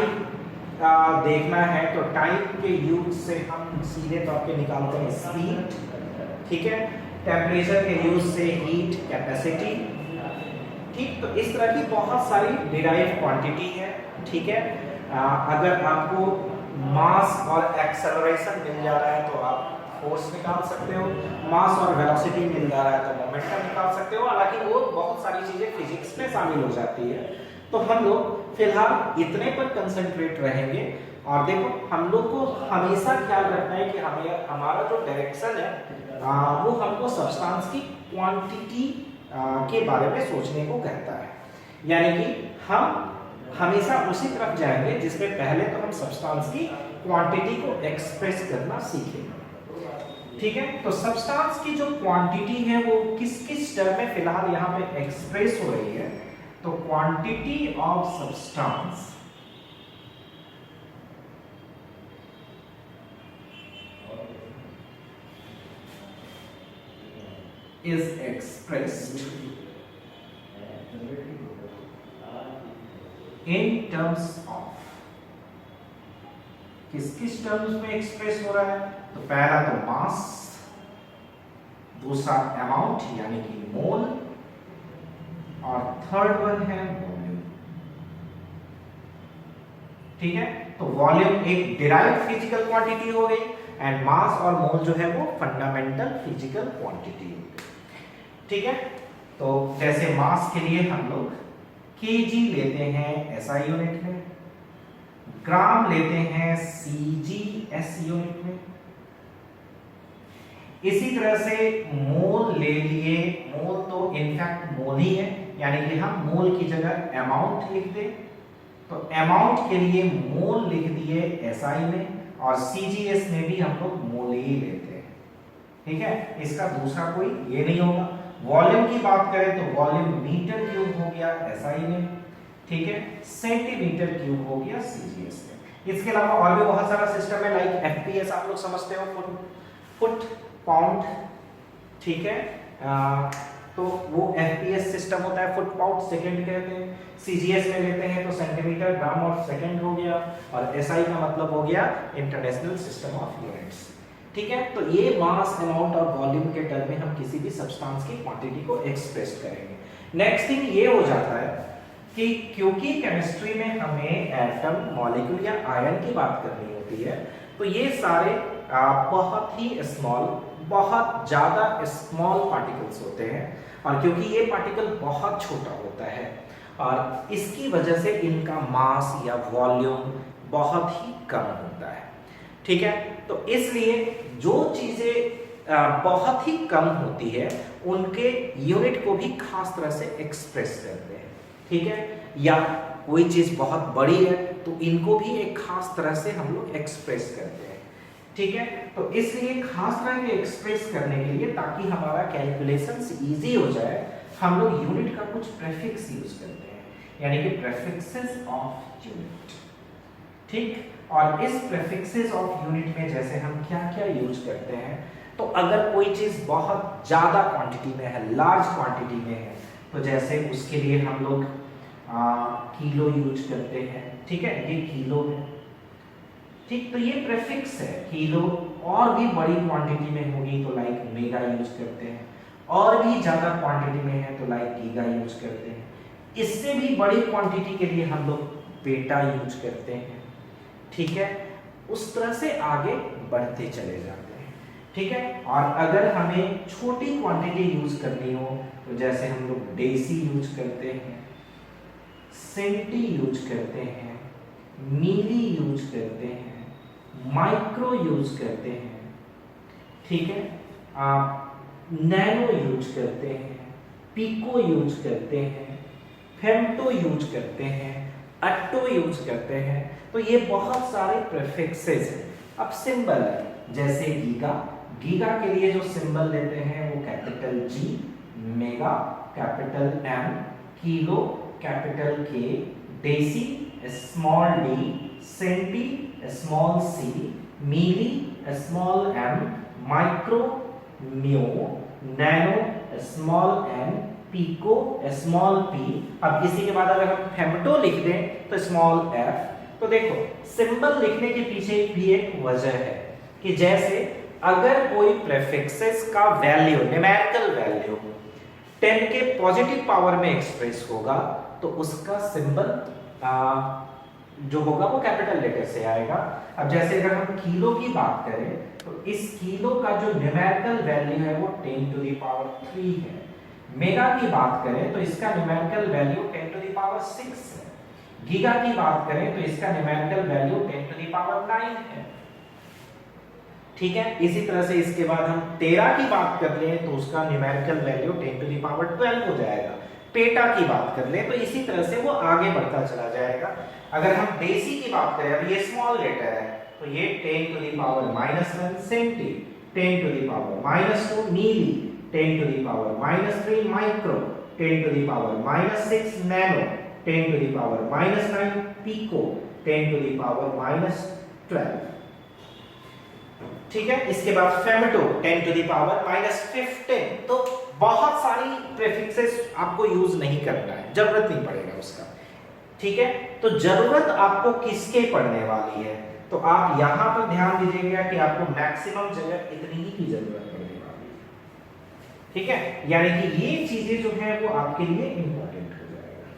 देखना है तो टाइम के यूज से हम सीधे तौर पे निकालते हैं स्पीड। ठीक है, टेम्परेचर के यूज से हीट, कैपेसिटी। ठीक, तो इस तरह की बहुत सारी डिराइव्ड क्वांटिटी है। ठीक है, अगर आपको मास और एक्सेलरेशन मिल जा रहा है तो आप फोर्स निकाल सकते हो, मास और वेलोसिटी मिल जा रहा है तो मोमेंटम निकाल सकते हो। हालांकि वो बहुत सारी चीजें फिजिक्स में शामिल हो जाती है, तो हम लोग फिलहाल इतने पर कंसंट्रेट रहेंगे। और देखो, हम लोग को हमेशा ख्याल रखना है कि हमें हमारा जो डायरेक्शन है वो हमको सब्सटेंस की क्वांटिटी के बारे में सोचने को कहता है। यानी कि हम हमेशा उसी तरफ जाएंगे जिसमें पहले तो हम सब्सटेंस की क्वांटिटी को एक्सप्रेस करना सीखेंगे। ठीक है, तो सब्सटेंस की जो क्वांटिटी है वो किस किस टर्म में फिलहाल यहाँ पे एक्सप्रेस हो रही है, तो quantity of substance is expressed in terms of, किस किस टर्म्स में एक्सप्रेस हो रहा है, तो पहला तो मास, दूसरा अमाउंट यानी कि मोल, और थर्ड वन है वॉल्यूम। ठीक है, तो वॉल्यूम एक डिराइव्ड फिजिकल क्वांटिटी हो गई एंड मास और मोल जो है वो फंडामेंटल फिजिकल क्वांटिटी हो गई। ठीक है, तो जैसे मास के लिए हम लोग केजी लेते हैं SI यूनिट में, ग्राम लेते हैं CGS यूनिट में, इसी तरह से मोल ले लिए, मोल तो इनफैक्ट मोल ही है, यानी कि हम मोल की जगह अमाउंट लिख दें, तो अमाउंट के लिए मोल लिख दिए SI में, और CGS में भी हम लोग मोल ही लेते हैं। ठीक है, इसका दूसरा कोई ये नहीं होगा। वॉल्यूम की बात करें तो वॉल्यूम मीटर क्यूब हो गया SI में, ठीक है, सेंटीमीटर क्यूब हो गया CGS में। इसके अलावा और भी बहुत सारा सिस्टम है, लाइक FPS आप लोग समझते हो, फुट पाउंड। ठीक है, तो वो FPS सिस्टम होता है, फुट पाउंड सेकंड कहते हैं। CGS में लेते हैं तो सेंटीमीटर, ग्राम और सेकंड हो गया, और SI का मतलब हो गया इंटरनेशनल सिस्टम ऑफ यूनिट्स। ठीक है, तो ये मास, अमाउंट और वॉल्यूम के टर्म में हम किसी भी सब्सटेंस की क्वांटिटी को एक्सप्रेस करेंगे। नेक्स्ट थिंग ये हो जाता है कि क्योंकि केमिस्ट्री में हमें एटम, मॉलिक्यूल या आयन की बात करनी होती है, तो ये सारे बहुत ही स्मॉल, बहुत ज़्यादा स्मॉल पार्टिकल्स होते हैं। और क्योंकि ये पार्टिकल बहुत छोटा होता है और इसकी वजह से इनका मास या वॉल्यूम बहुत ही कम होता है। ठीक है, तो इसलिए जो चीज़ें बहुत ही कम होती है उनके यूनिट को भी खास तरह से एक्सप्रेस करते हैं। ठीक है, या कोई चीज़ बहुत बड़ी है तो इनको भी एक खास तरह से हम लोग एक्सप्रेस करते हैं। ठीक है, तो इसलिए खास तरह के एक्सप्रेस करने के लिए, ताकि हमारा कैलकुलेशंस इजी हो जाए, हम लोग यूनिट का कुछ प्रीफिक्स यूज करते हैं, यानी कि प्रीफिक्सेस ऑफ यूनिट। ठीक, और इस प्रीफिक्सेस ऑफ यूनिट में जैसे हम क्या क्या यूज करते हैं, तो अगर कोई चीज़ बहुत ज़्यादा क्वांटिटी में है, लार्ज क्वांटिटी में है, तो जैसे उसके लिए हम लोग किलो यूज करते हैं। ठीक है, ये किलो है। ठीक, तो ये प्रीफिक्स है किलो। और भी बड़ी क्वांटिटी में होगी तो लाइक मेगा यूज करते हैं, और भी ज़्यादा क्वांटिटी में है तो लाइक गीगा यूज करते हैं। इससे भी बड़ी क्वांटिटी के लिए हम लोग पेटा यूज करते हैं, ठीक है। उस तरह से आगे बढ़ते चले जाते हैं, ठीक है। और अगर हमें छोटी क्वांटिटी यूज करनी हो तो जैसे हम लोग डेसी यूज करते हैं, सेंटी यूज करते हैं, मिली यूज करते हैं, माइक्रो यूज करते हैं, ठीक है। आप नैनो यूज करते हैं, पिको यूज करते हैं, फेम्टो यूज करते हैं, अट्टो यूज करते हैं। तो ये बहुत सारे प्रीफिक्सेस हैं। अब सिंबल जैसे गीगा, गीगा के लिए जो सिंबल लेते हैं वो capital G, mega capital M, kilo capital K, deci small d, centi small c, milli small m, micro mu, nano small n, pico small p. अब इसी के बाद अगर हम फेम्टो लिख दें तो स्मॉल एफ। तो देखो सिंबल लिखने के पीछे भी एक वजह है कि जैसे अगर कोई प्रीफिक्सेस का वैल्यू, न्यूमेरिकल वैल्यू 10 के पॉजिटिव पावर में एक्सप्रेस होगा तो उसका सिंबल जो होगा वो कैपिटल लेटर से आएगा। अब जैसे अगर हम किलो की बात करें तो इस किलो का जो न्यूमेरिकल वैल्यू है वो 10 टू द पावर 3 है। मेगा की बात करें तो इसका numerical value 10 to the power 6 है। गीगा की बात करें तो इसका numerical value 10 to the power 9 है, ठीक है। इसी तरह से इसके बाद हम टेरा की बात कर लें तो उसका numerical value 10 to the power 12 हो जाएगा। पेटा की बात कर लें तो इसी तरह से वो आगे बढ़ता चला जाएगा। अगर हम डेसी की बात करें, अब ये स्मॉल लेटर है तो ये 10 to the power -1, centi 10 to the power -2, milli 10 to the power -3, micro 10 to the power -6, nano 10 to the power -9, pico 10 to the power -12, ठीक है। इसके बाद फेम्टो 10 टू द पावर -15। तो बहुत सारी प्रीफिक्सेस आपको यूज नहीं करना है, जरूरत नहीं पड़ेगा उसका, ठीक है। तो जरूरत आपको किसके पड़ने वाली है, तो आप यहां पर ध्यान दीजिएगा कि आपको मैक्सिमम जगह इतनी ही की जरूरत पड़ने वाली है, ठीक है। यानी कि ये चीजें जो है वो आपके लिए इंपॉर्टेंट हो जाएगा,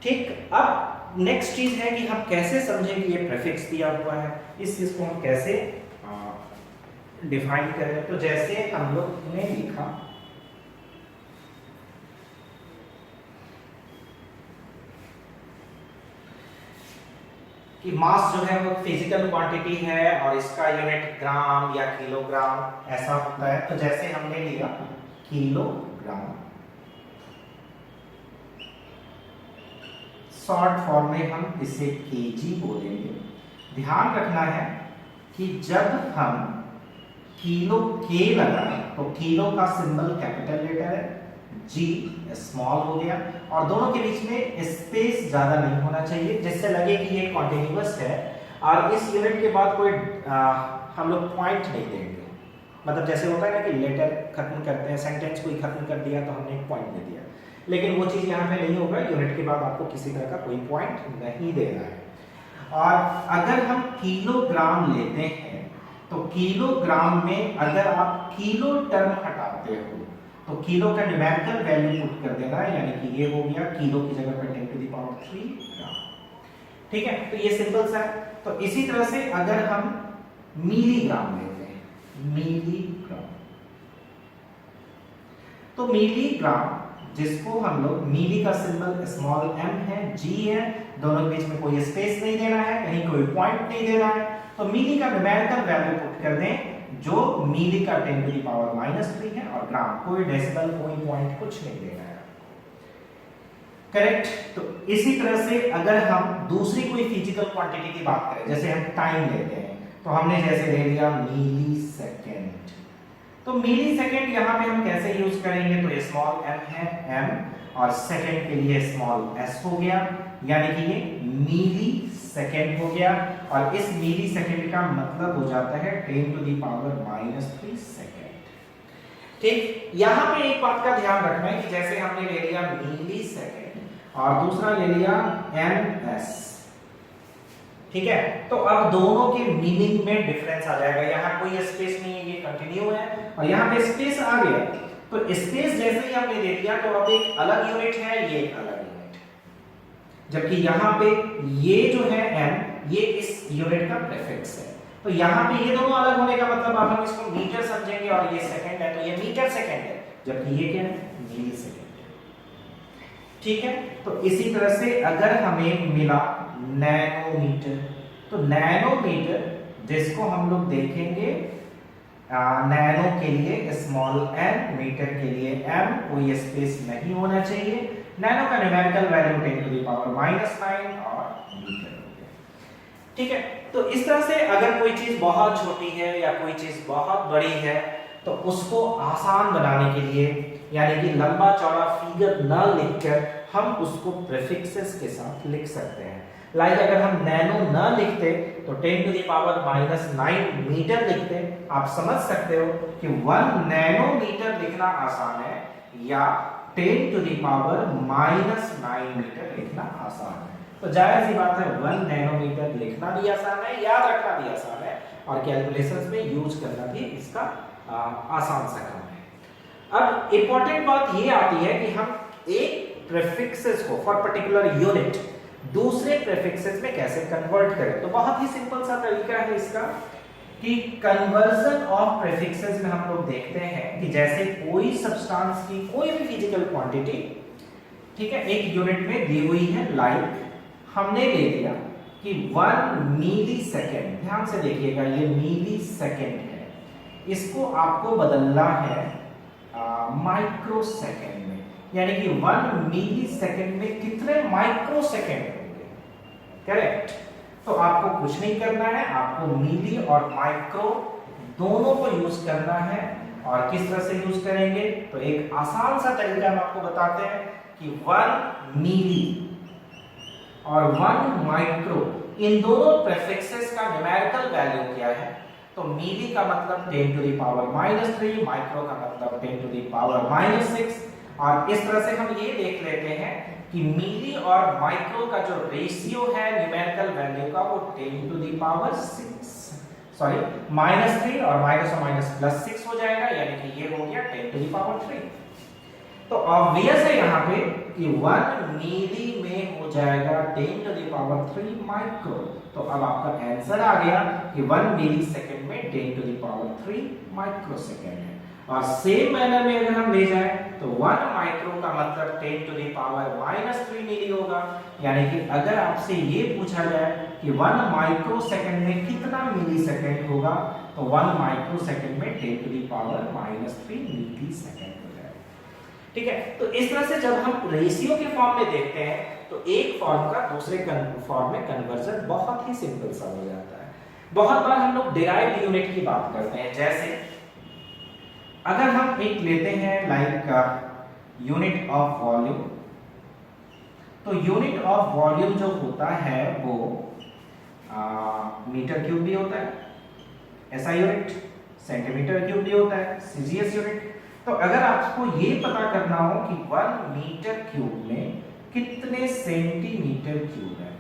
ठीक। अब नेक्स्ट चीज है कि हम कैसे समझें कि ये प्रीफिक्स दिया हुआ है, इस चीज को हम कैसे डिफाइन करें। तो जैसे हम लोग ने लिखा कि मास जो है वो फिजिकल क्वांटिटी है और इसका यूनिट ग्राम या किलोग्राम ऐसा होता है। तो जैसे हमने लिया किलोग्राम, शॉर्ट फॉर्म में हम इसे केजी बोलेंगे। ध्यान रखना है कि जब हम किलो के लगाएं तो किलो का सिंबल कैपिटल लेटर है, जी स्मॉल हो गया, और दोनों के बीच में स्पेस ज्यादा नहीं होना चाहिए जिससे लगे कि ये कॉन्टिन्यूअस है। और इस यूनिट के बाद कोई हम लोग पॉइंट नहीं देंगे, मतलब जैसे होता है ना कि लेटर खत्म करते हैं, सेंटेंस कोई खत्म कर दिया तो हमने एक पॉइंट दे दिया, लेकिन वो चीज यहाँ पे नहीं होगा। यूनिट के बाद आपको किसी तरह का कोई पॉइंट नहीं देना है। और अगर हम किलोग्राम लेते हैं तो किलोग्राम में अगर आप किलो टर्म हटाते हो तो किलो का न्यूमेरिकल वैल्यू पुट कर देना है, यानी कि ये हो गया किलो की जगह पर 10 टू द पावर 3 ग्राम, ठीक है। तो ये सिंपल सा है। तो इसी तरह से अगर हम मिलीग्राम लेते हैं, मिलीग्राम, तो मिलीग्राम जिसको हम लोग, मिली का सिंबल स्मॉल m है, g है, दोनों के बीच में कोई स्पेस नहीं देना है, कहीं कोई पॉइंट नहीं देना है। तो मिली का न्यूमेरिकल वैल्यू पुट कर दें जो मिली का 10 टू द पावर -3 है, और ग्राम कोई डेसिमल कोई पॉइंट कुछ नहीं देना है, करेक्ट। तो इसी तरह से अगर हम दूसरी कोई फिजिकल क्वांटिटी की बात करें, जैसे हम टाइम लेते हैं तो हमने जैसे ले लिया मिली सेकेंड। तो मिली सेकेंड यहाँ पे हम कैसे यूज करेंगे, तो ये स्मॉल m है, m, और सेकेंड के लिए स्मॉल s हो गया, यानी कि ये मिली सेकेंड हो गया। और इस मिली सेकेंड का मतलब हो जाता है 10 टू द पावर -3 सेकेंड, ठीक। यहाँ पे एक बात का ध्यान रखना है कि जैसे हमने ले लिया मिली सेकेंड और दूसरा ले लिया ms, ठीक है। तो अब दोनों के मीनिंग में डिफरेंस आ जाएगा। यहाँ कोई स्पेस नहीं है, ये कंटिन्यू है, और यहाँ पे स्पेस आ गया तो स्पेस जैसे ही हमने दे दिया तो अब एक अलग यूनिट है, ये एक अलग यूनिट है, जबकि यहाँ पे ये जो है m ये इस यूनिट का प्रीफिक्स है। तो यहाँ पे ये दोनों अलग होने का मतलब अब हम इसको मीटर समझेंगे और ये सेकंड है तो ये मीटर सेकंड है, जबकि ये क्या है, मिली सेकंड है। ठीक है, तो इसी तरह से अगर हमें मिला नैनोमीटर, तो नैनोमीटर जिसको हम लोग देखेंगे नैनो के लिए स्मॉल n, मीटर के लिए m, कोई स्पेस नहीं होना चाहिए। नैनो का numerical value 10 to the power -9 और मीटर हो गया। ठीक है, तो इस तरह से अगर कोई चीज बहुत छोटी है या कोई चीज बहुत बड़ी है तो उसको आसान बनाने के लिए, यानी कि लंबा चौड़ा फिगर न लिखकर हम उसको प्रीफिक्सेस के साथ लिख सकते हैं। लाइक अगर हम नैनो न लिखते तो 10 टू द पावर -9 मीटर लिखते, आप समझ सकते हो कि 1 नैनोमीटर लिखना आसान है या 10 टू द पावर -9 मीटर लिखना आसान है। तो जायज सी बात है 1 नैनोमीटर लिखना भी आसान है, याद रखना भी आसान है और कैलकुलेशंस में यूज करना भी इसका आसान सा काम है। अब इंपॉर्टेंट बात ये आती है कि हम एक प्रीफिक्सेस को फॉर पर्टिकुलर यूनिट दूसरे प्रीफिक्सेस में कैसे कन्वर्ट करें। तो बहुत ही सिंपल सा तरीका है इसका कि कन्वर्जन ऑफ प्रीफिक्सेस में हम लोग देखते हैं कि जैसे कोई सब्सटेंस की कोई भी फिजिकल क्वांटिटी, ठीक है, एक यूनिट में दी हुई है, लाइक हमने ले लिया कि 1 मिली सेकेंड, ध्यान से देखिएगा ये मिली सेकेंड है, इसको आपको बदलना है माइक्रो सेकेंड में, यानी कि 1 मिली सेकेंड में कितने माइक्रो सेकेंड होंगे, करेक्ट। तो आपको कुछ नहीं करना है, आपको मिली और माइक्रो दोनों को यूज करना है। और किस तरह से यूज करेंगे, तो एक आसान सा तरीका हम आपको बताते हैं कि 1 मिली और 1 माइक्रो, इन दोनों प्रीफिक्सेस का न्यूमेरिकल वैल्यू क्या है। तो मिली का मतलब 10 टू द पावर -3, माइक्रो का मतलब 10 टू द पावर -6। और इस तरह से हम ये देख लेते हैं कि मिली और माइक्रो का जो रेशियो है न्यूमेरिकल वैल्यू का वो 10 टू द पावर -3 और -6 हो जाएगा, यानी कि ये हो गया 10 टू द पावर 3। तो ऑब्वियस है यहाँ पे कि 1 मिली में हो जाएगा 10 टू द पावर 3 माइक्रो। तो अब आपका आंसर आ गया कि 1 मिली सेकेंड में 10 to the power 3 micro second है। और सेम मैनर में अगर हम ले जाएं तो 1 माइक्रो का मतलब 10 टू द पावर -3 मिली होगा, यानी कि अगर आपसे ये पूछा जाए कि 1 माइक्रो सेकेंड में कितना मिली सेकेंड होगा, तो 1 माइक्रो सेकेंड में 10 to the power -3 milli second हो जाएगा। ठीक है, तो इस तरह से जब हम रेशियो के फॉर्म में देखते हैं तो एक फॉर्म का दूसरे फॉर्म में कन्वर्जन बहुत ही सिंपल सा हो जाता है। बहुत बार हम लोग डिराइव्ड यूनिट की बात करते हैं, जैसे अगर हम एक लेते हैं लाइक यूनिट ऑफ वॉल्यूम, तो यूनिट ऑफ वॉल्यूम जो होता है वो मीटर क्यूब भी होता है, एसआई यूनिट, सेंटीमीटर क्यूब भी होता है, सीजीएस यूनिट। तो अगर आपको ये पता करना हो कि 1 मीटर क्यूब में कितने सेंटीमीटर क्यूब है,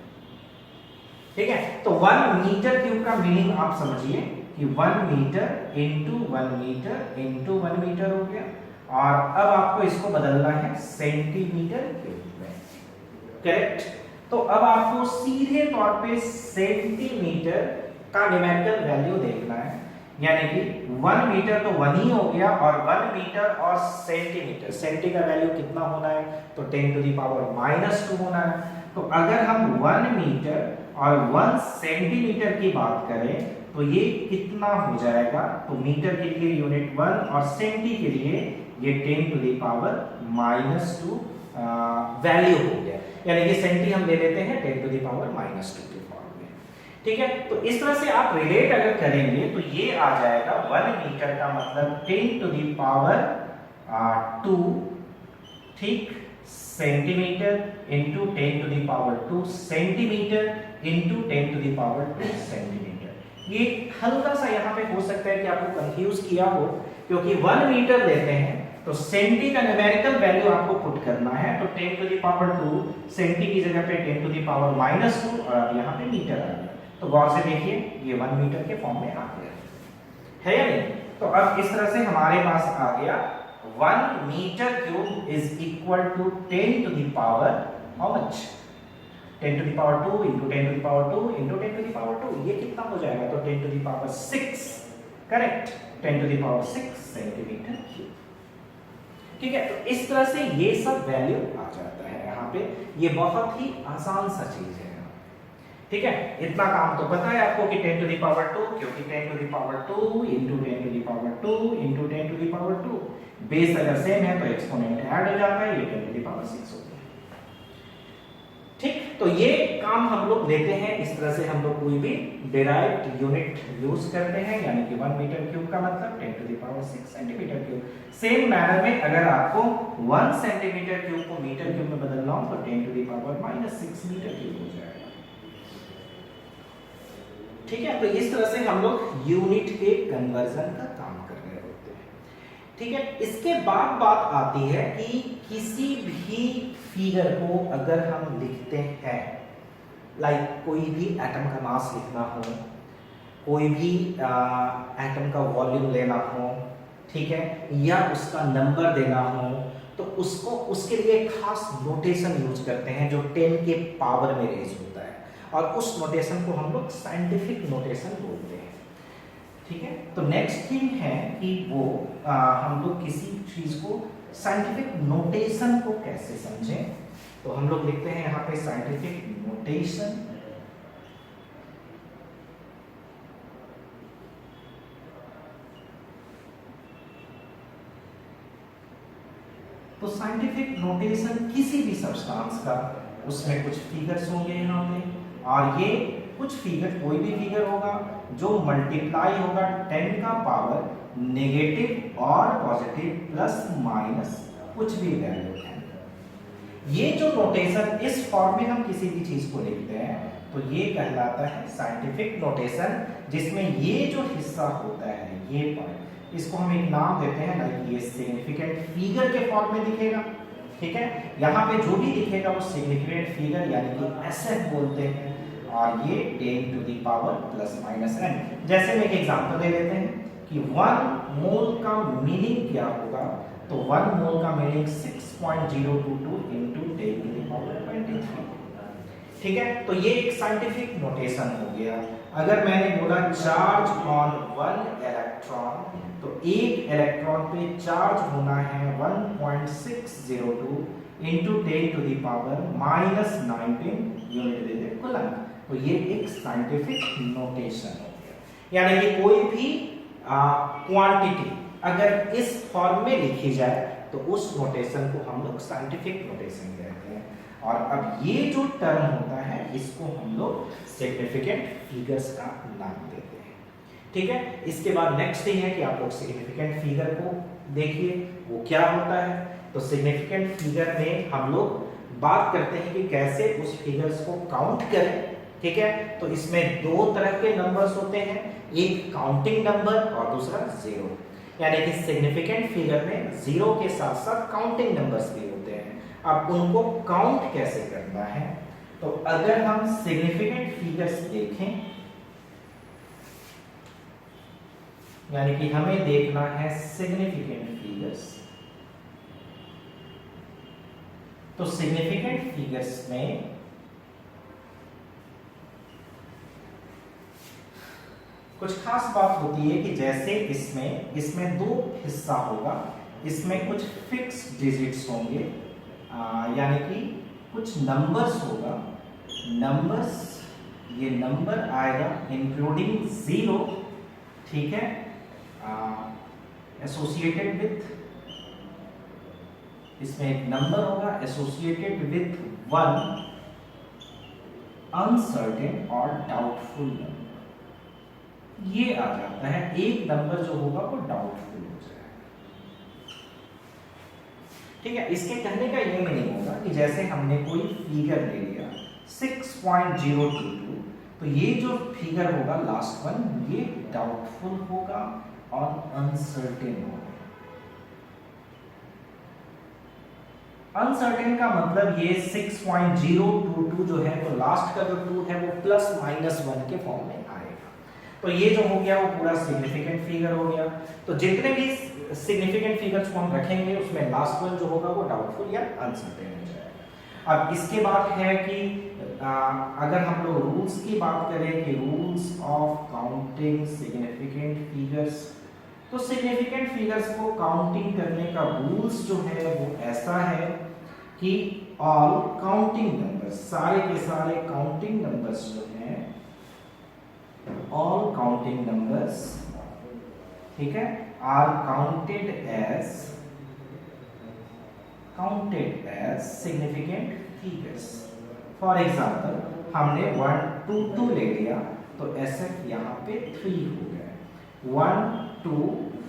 ठीक है, तो 1 मीटर क्यूब का मीनिंग आप समझिए कि 1 metre into 1 metre into 1 metre हो गया। और अब आपको इसको बदलना है सेंटीमीटर क्यूब में, करेक्ट। तो अब आपको सीधे तौर पे सेंटीमीटर का न्यूमेरिकल वैल्यू देखना है, यानी कि 1 मीटर तो 1 ही हो गया और 1 मीटर और सेंटीमीटर, सेंटी का वैल्यू कितना होना है, तो 10 टू द पावर -2 होना है। तो अगर हम 1 मीटर और 1 सेंटीमीटर की बात करें तो ये कितना हो जाएगा, तो मीटर के लिए यूनिट 1 और सेंटी के लिए ये 10 टू द पावर -2 वैल्यू हो गया, यानी कि सेंटी हम ले लेते हैं 10 टू द पावर -2 के फॉर्म में। ठीक है, तो इस तरह से आप रिलेट अगर करेंगे तो ये आ जाएगा 1 मीटर का मतलब 10 टू द पावर 2, ठीक, centimetre into 10 to the power 2 centimetre into 10 to the power 2 centimetre. ये हल्का सा यहाँ पे हो सकता है कि आपको कंफ्यूज किया हो, क्योंकि 1 मीटर लेते हैं तो सेंटी का न्यूमेरिकल वैल्यू आपको पुट करना है, तो 10 टू द पावर 2 सेंटी की जगह पे 10 टू द पावर -2 और अब यहाँ पे मीटर आ गया। तो गौर से देखिए ये 1 मीटर के फॉर्म में आ गया है या नहीं। तो अब इस तरह से हमारे पास आ गया 1 metre cube is equal to 10 to the power how much, 10 to the power 2 into 10 to the power 2 into 10 to the power 2, ये कितना हो जाएगा, तो 10 to the power 6, correct, 10 to the power 6 centimetre cube. ठीक है, तो इस तरह से ये सब वैल्यू आ जाता है यहाँ पे, ये बहुत ही आसान सा चीज है। ठीक है, इतना काम तो पता है आपको कि 10 टू द पावर 2, क्योंकि 10 to the power 2 into 10 to the power 2 into 10 to the power 2, base अगर सेम है तो एक्सपोनेंट ऐड हो जाता है, ये 10 टू द पावर 6 होता है। ठीक, तो ये काम हम लोग लेते हैं, इस तरह से हम लोग कोई भी डिराइव्ड यूनिट यूज करते हैं, यानी कि 1 मीटर क्यूब का मतलब 10 to the power 6 centimetre cube. Same manner में अगर आपको 1 सेंटीमीटर क्यूब को मीटर क्यूब में बदलना हो तो 10 to the power -6 metre cube हो जाएगा। ठीक है, तो इस तरह से हम लोग यूनिट के कन्वर्जन का काम कर रहे होते हैं। ठीक है, इसके बाद बात आती है कि किसी भी फिगर को अगर हम लिखते हैं, लाइक कोई भी एटम का मास लिखना हो, कोई भी एटम का वॉल्यूम लेना हो, ठीक है, या उसका नंबर देना हो, तो उसको उसके लिए खास नोटेशन यूज करते हैं जो 10 के पावर में रेज होता है, और उस नोटेशन को हम लोग साइंटिफिक नोटेशन बोलते हैं। ठीक है, तो नेक्स्ट थिंग है कि वो हम लोग किसी चीज को साइंटिफिक नोटेशन को कैसे समझें, तो हम लोग लिखते हैं यहाँ पे साइंटिफिक नोटेशन। तो साइंटिफिक नोटेशन किसी भी सब्सटेंस का, उसमें कुछ फिगर्स होंगे यहाँ पे, और ये कुछ फिगर, कोई भी फिगर होगा जो मल्टीप्लाई होगा 10 का पावर नेगेटिव और पॉजिटिव प्लस माइनस कुछ भी वैल्यू है। ये जो नोटेशन इस फॉर्म में हम किसी भी चीज को लिखते हैं तो ये कहलाता है साइंटिफिक नोटेशन, जिसमें ये जो हिस्सा होता है, ये पार्ट, इसको हम एक नाम देते हैं, लाइक ये सिग्निफिकेंट फिगर के फॉर्म में दिखेगा। ठीक है, यहाँ पे जो भी दिखेगा वो सिग्निफिकेंट फिगर यानी कि SF बोलते हैं, और ये 10 to the power plus minus n। जैसे में एक एग्जांपल ले लेते हैं कि 1 मोल का मीनिंग क्या होगा, तो 1 मोल का meaning 6.022 into 10 to the power 23। ठीक है, तो ये एक साइंटिफिक नोटेशन हो गया। अगर मैंने बोला चार्ज ऑन 1 इलेक्ट्रॉन, तो एक इलेक्ट्रॉन पे चार्ज होना है 1.602 into 10 to the power -19 unit दे दे कूलम। तो ये एक साइंटिफिक नोटेशन हो गया, यानी कि कोई भी क्वांटिटी अगर इस फॉर्म में लिखी जाए तो उस नोटेशन को हम लोग साइंटिफिक नोटेशन कहते हैं। और अब ये जो टर्म होता है इसको हम लोग सिग्निफिकेंट फिगर्स का नाम देते हैं। ठीक है, इसके बाद नेक्स्ट थिंग है कि आप लोग सिग्निफिकेंट फिगर को देखिए वो क्या होता है। तो सिग्निफिकेंट फिगर में हम लोग बात करते हैं कि कैसे उस फिगर्स को काउंट करें। ठीक है, तो इसमें दो तरह के नंबर्स होते हैं, एक काउंटिंग नंबर और दूसरा जीरो। यानी कि सिग्निफिकेंट फिगर में जीरो के साथ साथ काउंटिंग नंबर्स भी होते हैं। अब उनको काउंट कैसे करना है, तो अगर हम सिग्निफिकेंट फिगर्स देखें, यानी कि हमें देखना है सिग्निफिकेंट फिगर्स, तो सिग्निफिकेंट फिगर्स में कुछ खास बात होती है कि जैसे इसमें दो हिस्सा होगा, इसमें कुछ फिक्स डिजिट्स होंगे, यानी कि कुछ नंबर्स होगा, नंबर्स, ये नंबर आएगा इंक्लूडिंग जीरो। ठीक है, एसोसिएटेड विथ, इसमें एक नंबर होगा एसोसिएटेड विथ 1 अनसर्टेन और डाउटफुल नंबर, ये आ जाता है। एक नंबर जो होगा वो डाउटफुल हो जाएगा। ठीक है, इसके कहने का ये मीनिंग होगा कि जैसे हमने कोई फिगर ले लिया 6.022, तो ये जो फिगर होगा लास्ट वन, ये डाउटफुल होगा और अनसर्टेन होगा। अनसर्टेन का मतलब ये 6.022 जो है, तो लास्ट का जो 2 है वो ±1 के फॉर्म में आएगा। तो ये जो हो गया वो पूरा सिग्निफिकेंट फिगर हो गया। तो जितने भी सिग्निफिकेंट फिगर्स को हम रखेंगे, उसमें लास्ट वन जो होगा वो डाउटफुल या अनसर्टेन हो जाएगा। अब इसके बाद है कि अगर हम लोग रूल्स की बात करें कि rules of counting significant figures, तो सिग्निफिकेंट फिगर्स को काउंटिंग करने का रूल्स जो है वो ऐसा है कि ऑल काउंटिंग नंबर्स, सारे के सारे काउंटिंग नंबर्स जो हैं, ऑल काउंटिंग नंबर्स, ठीक है, are counted as significant figures. For example हमने 1 2 2 ले लिया तो SF यहाँ पे 3 हो गया। 1 2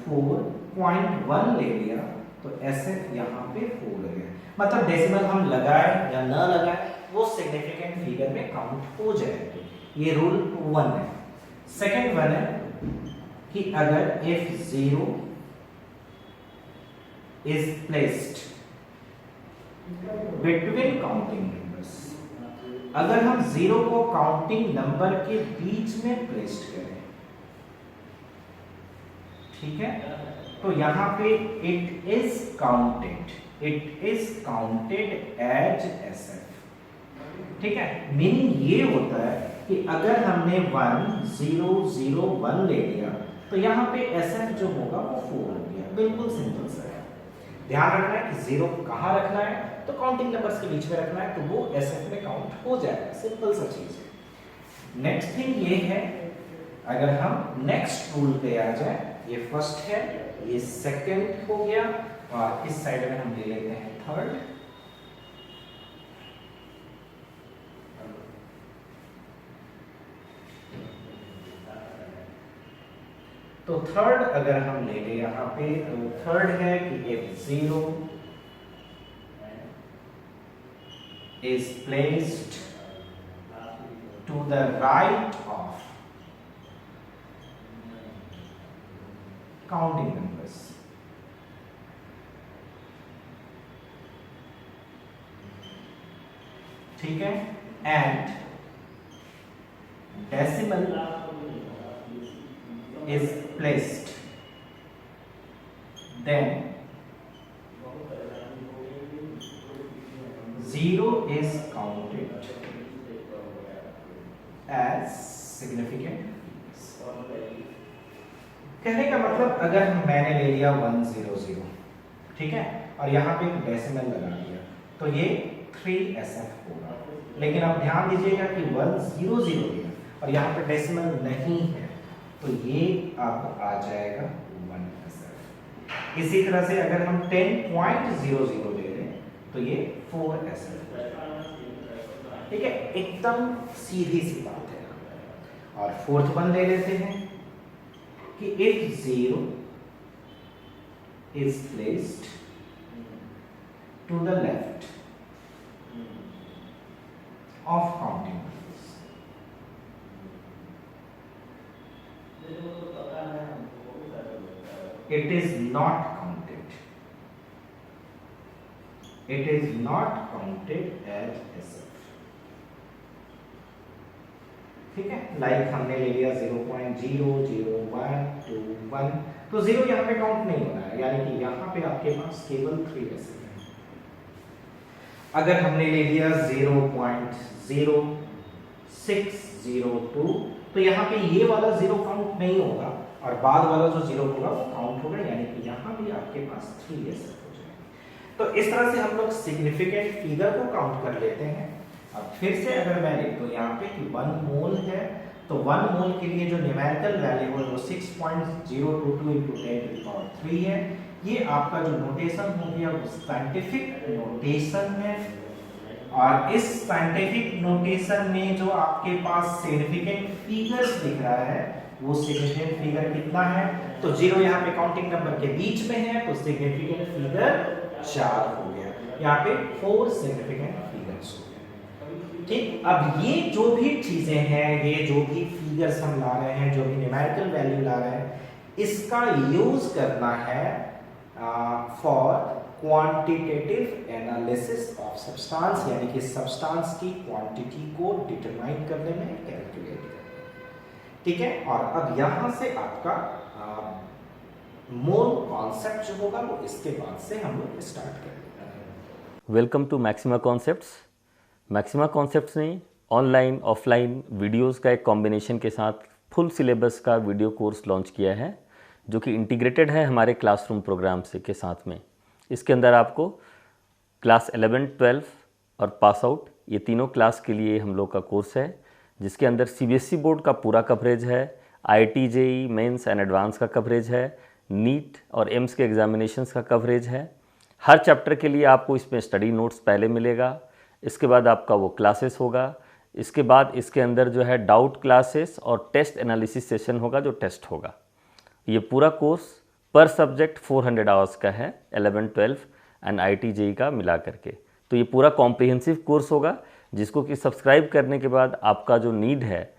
4.1 ले लिया तो SF यहाँ पे 4 हो गया। मतलब डेसिमल हम लगाए या न लगाए वो सिग्निफिकेंट फिगर में काउंट हो जाएगा। ये रूल 1 है। सेकेंड वन है कि अगर if 0 is placed between counting numbers, अगर हम 0 को काउंटिंग नंबर के बीच में प्लेस्ड करें, ठीक है, तो यहां पे it is counted as SF, ठीक है। मीनिंग ये होता है कि अगर हमने 1 0 0 1 ले लिया तो यहाँ पे SF जो होगा वो 4 हो गया। बिल्कुल सिंपल सा है। ध्यान रखना है कि 0 कहाँ रखना है, तो काउंटिंग नंबर्स के बीच में रखना है, तो वो SF में काउंट हो जाएगा। सिंपल सा चीज है। नेक्स्ट थिंग ये है, अगर हम नेक्स्ट रूल पे आ जाए, ये फर्स्ट है, ये सेकंड हो गया, और इस साइड में हम ले लेते हैं थर्ड। तो थर्ड अगर हम ले लें यहाँ पे, तो थर्ड है कि if 0 is placed to the right of counting numbers, ठीक है, and decimal is placed, then 0 is counted as significant figures। कहने का मतलब अगर मैंने ले लिया 100, ठीक है, और यहाँ पे एक डेसिमल लगा दिया तो ये 3SF होगा। लेकिन अब ध्यान दीजिएगा कि 100 लिया और यहाँ पे डेसिमल नहीं है, तो ये अब आ जाएगा 1SF। इसी तरह से अगर हम 10.00 ले लें तो ये 4SF, ठीक है, एकदम सीधी सी बात है। और फोर्थ वन ले लेते हैं कि if 0 is placed to the left of counting numbers, it is not counted as SF, ठीक है। लाइक हमने ले लिया 0.001 2 1, तो 0 यहाँ पे काउंट नहीं होना है, यानी कि यहाँ पे आपके पास केवल 3SF है। अगर हमने ले लिया 0.0602, तो यहाँ पे ये वाला 0 काउंट नहीं होगा और बाद वाला जो 0 होगा वो काउंट होगा, यानी कि यहाँ भी आपके पास 3SF हो जाएगा। तो इस तरह से हम लोग सिग्निफिकेंट फिगर को काउंट कर लेते हैं। अब फिर से अगर मैं लिख दूं यहाँ पे कि 1 मोल है, तो 1 मोल के लिए जो न्यूमेरिकल वैल्यू है वो 6.022 × 10⁻³ है। ये आपका जो नोटेशन हो गया वो साइंटिफिक नोटेशन है, और इस साइंटिफिक नोटेशन में जो आपके पास सिग्निफिकेंट फिगर्स दिख रहा है वो सिग्निफिकेंट फिगर कितना है, तो 0 यहाँ पे काउंटिंग नंबर के बीच में है, तो सिग्निफिकेंट फिगर 4 हो गया। यहाँ पे 4 सिग्निफिकेंट फिगर्स हो गए, ठीक। अब ये जो भी चीजें हैं, ये जो भी फिगर्स हम ला रहे हैं, जो भी न्यूमेरिकल वैल्यू ला रहे हैं, इसका यूज करना है for quantitative analysis of substance, यानी कि सब्सटेंस की क्वांटिटी को डिटरमाइन करने में, कैलकुलेट करने में, ठीक है। और अब यहां से आपका मोर कॉन्सेप्ट जो होगा वो इसके बाद से हम लोग स्टार्ट करेंगे। Welcome to Maxima concepts. Maxima concepts ने ऑनलाइन ऑफलाइन वीडियोस का एक कॉम्बिनेशन के साथ फुल सिलेबस का वीडियो कोर्स लॉन्च किया है, जो कि इंटीग्रेटेड है हमारे क्लासरूम प्रोग्राम से के साथ में। इसके अंदर आपको क्लास 11, 12 और पास आउट ये तीनों क्लास के लिए हम लोग का कोर्स है, जिसके अंदर सीबीएसई बोर्ड का पूरा कवरेज है, IIT JEE mains and advance का कवरेज है, नीट और एम्स के एग्जामिनेशंस का कवरेज है। हर चैप्टर के लिए आपको इसमें स्टडी नोट्स पहले मिलेगा, इसके बाद आपका वो क्लासेस होगा, इसके बाद इसके अंदर जो है डाउट क्लासेस और टेस्ट एनालिसिस सेशन होगा जो टेस्ट होगा। ये पूरा कोर्स पर सब्जेक्ट 400 आवर्स का है, 11, 12 एंड आईआईटी जेईई का मिला करके। तो ये पूरा कॉम्प्रिहेंसिव कोर्स होगा, जिसको कि सब्सक्राइब करने के बाद आपका जो नीड है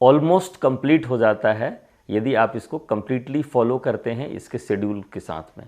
ऑलमोस्ट कंप्लीट हो जाता है, यदि आप इसको कंप्लीटली फॉलो करते हैं इसके शेड्यूल के साथ में।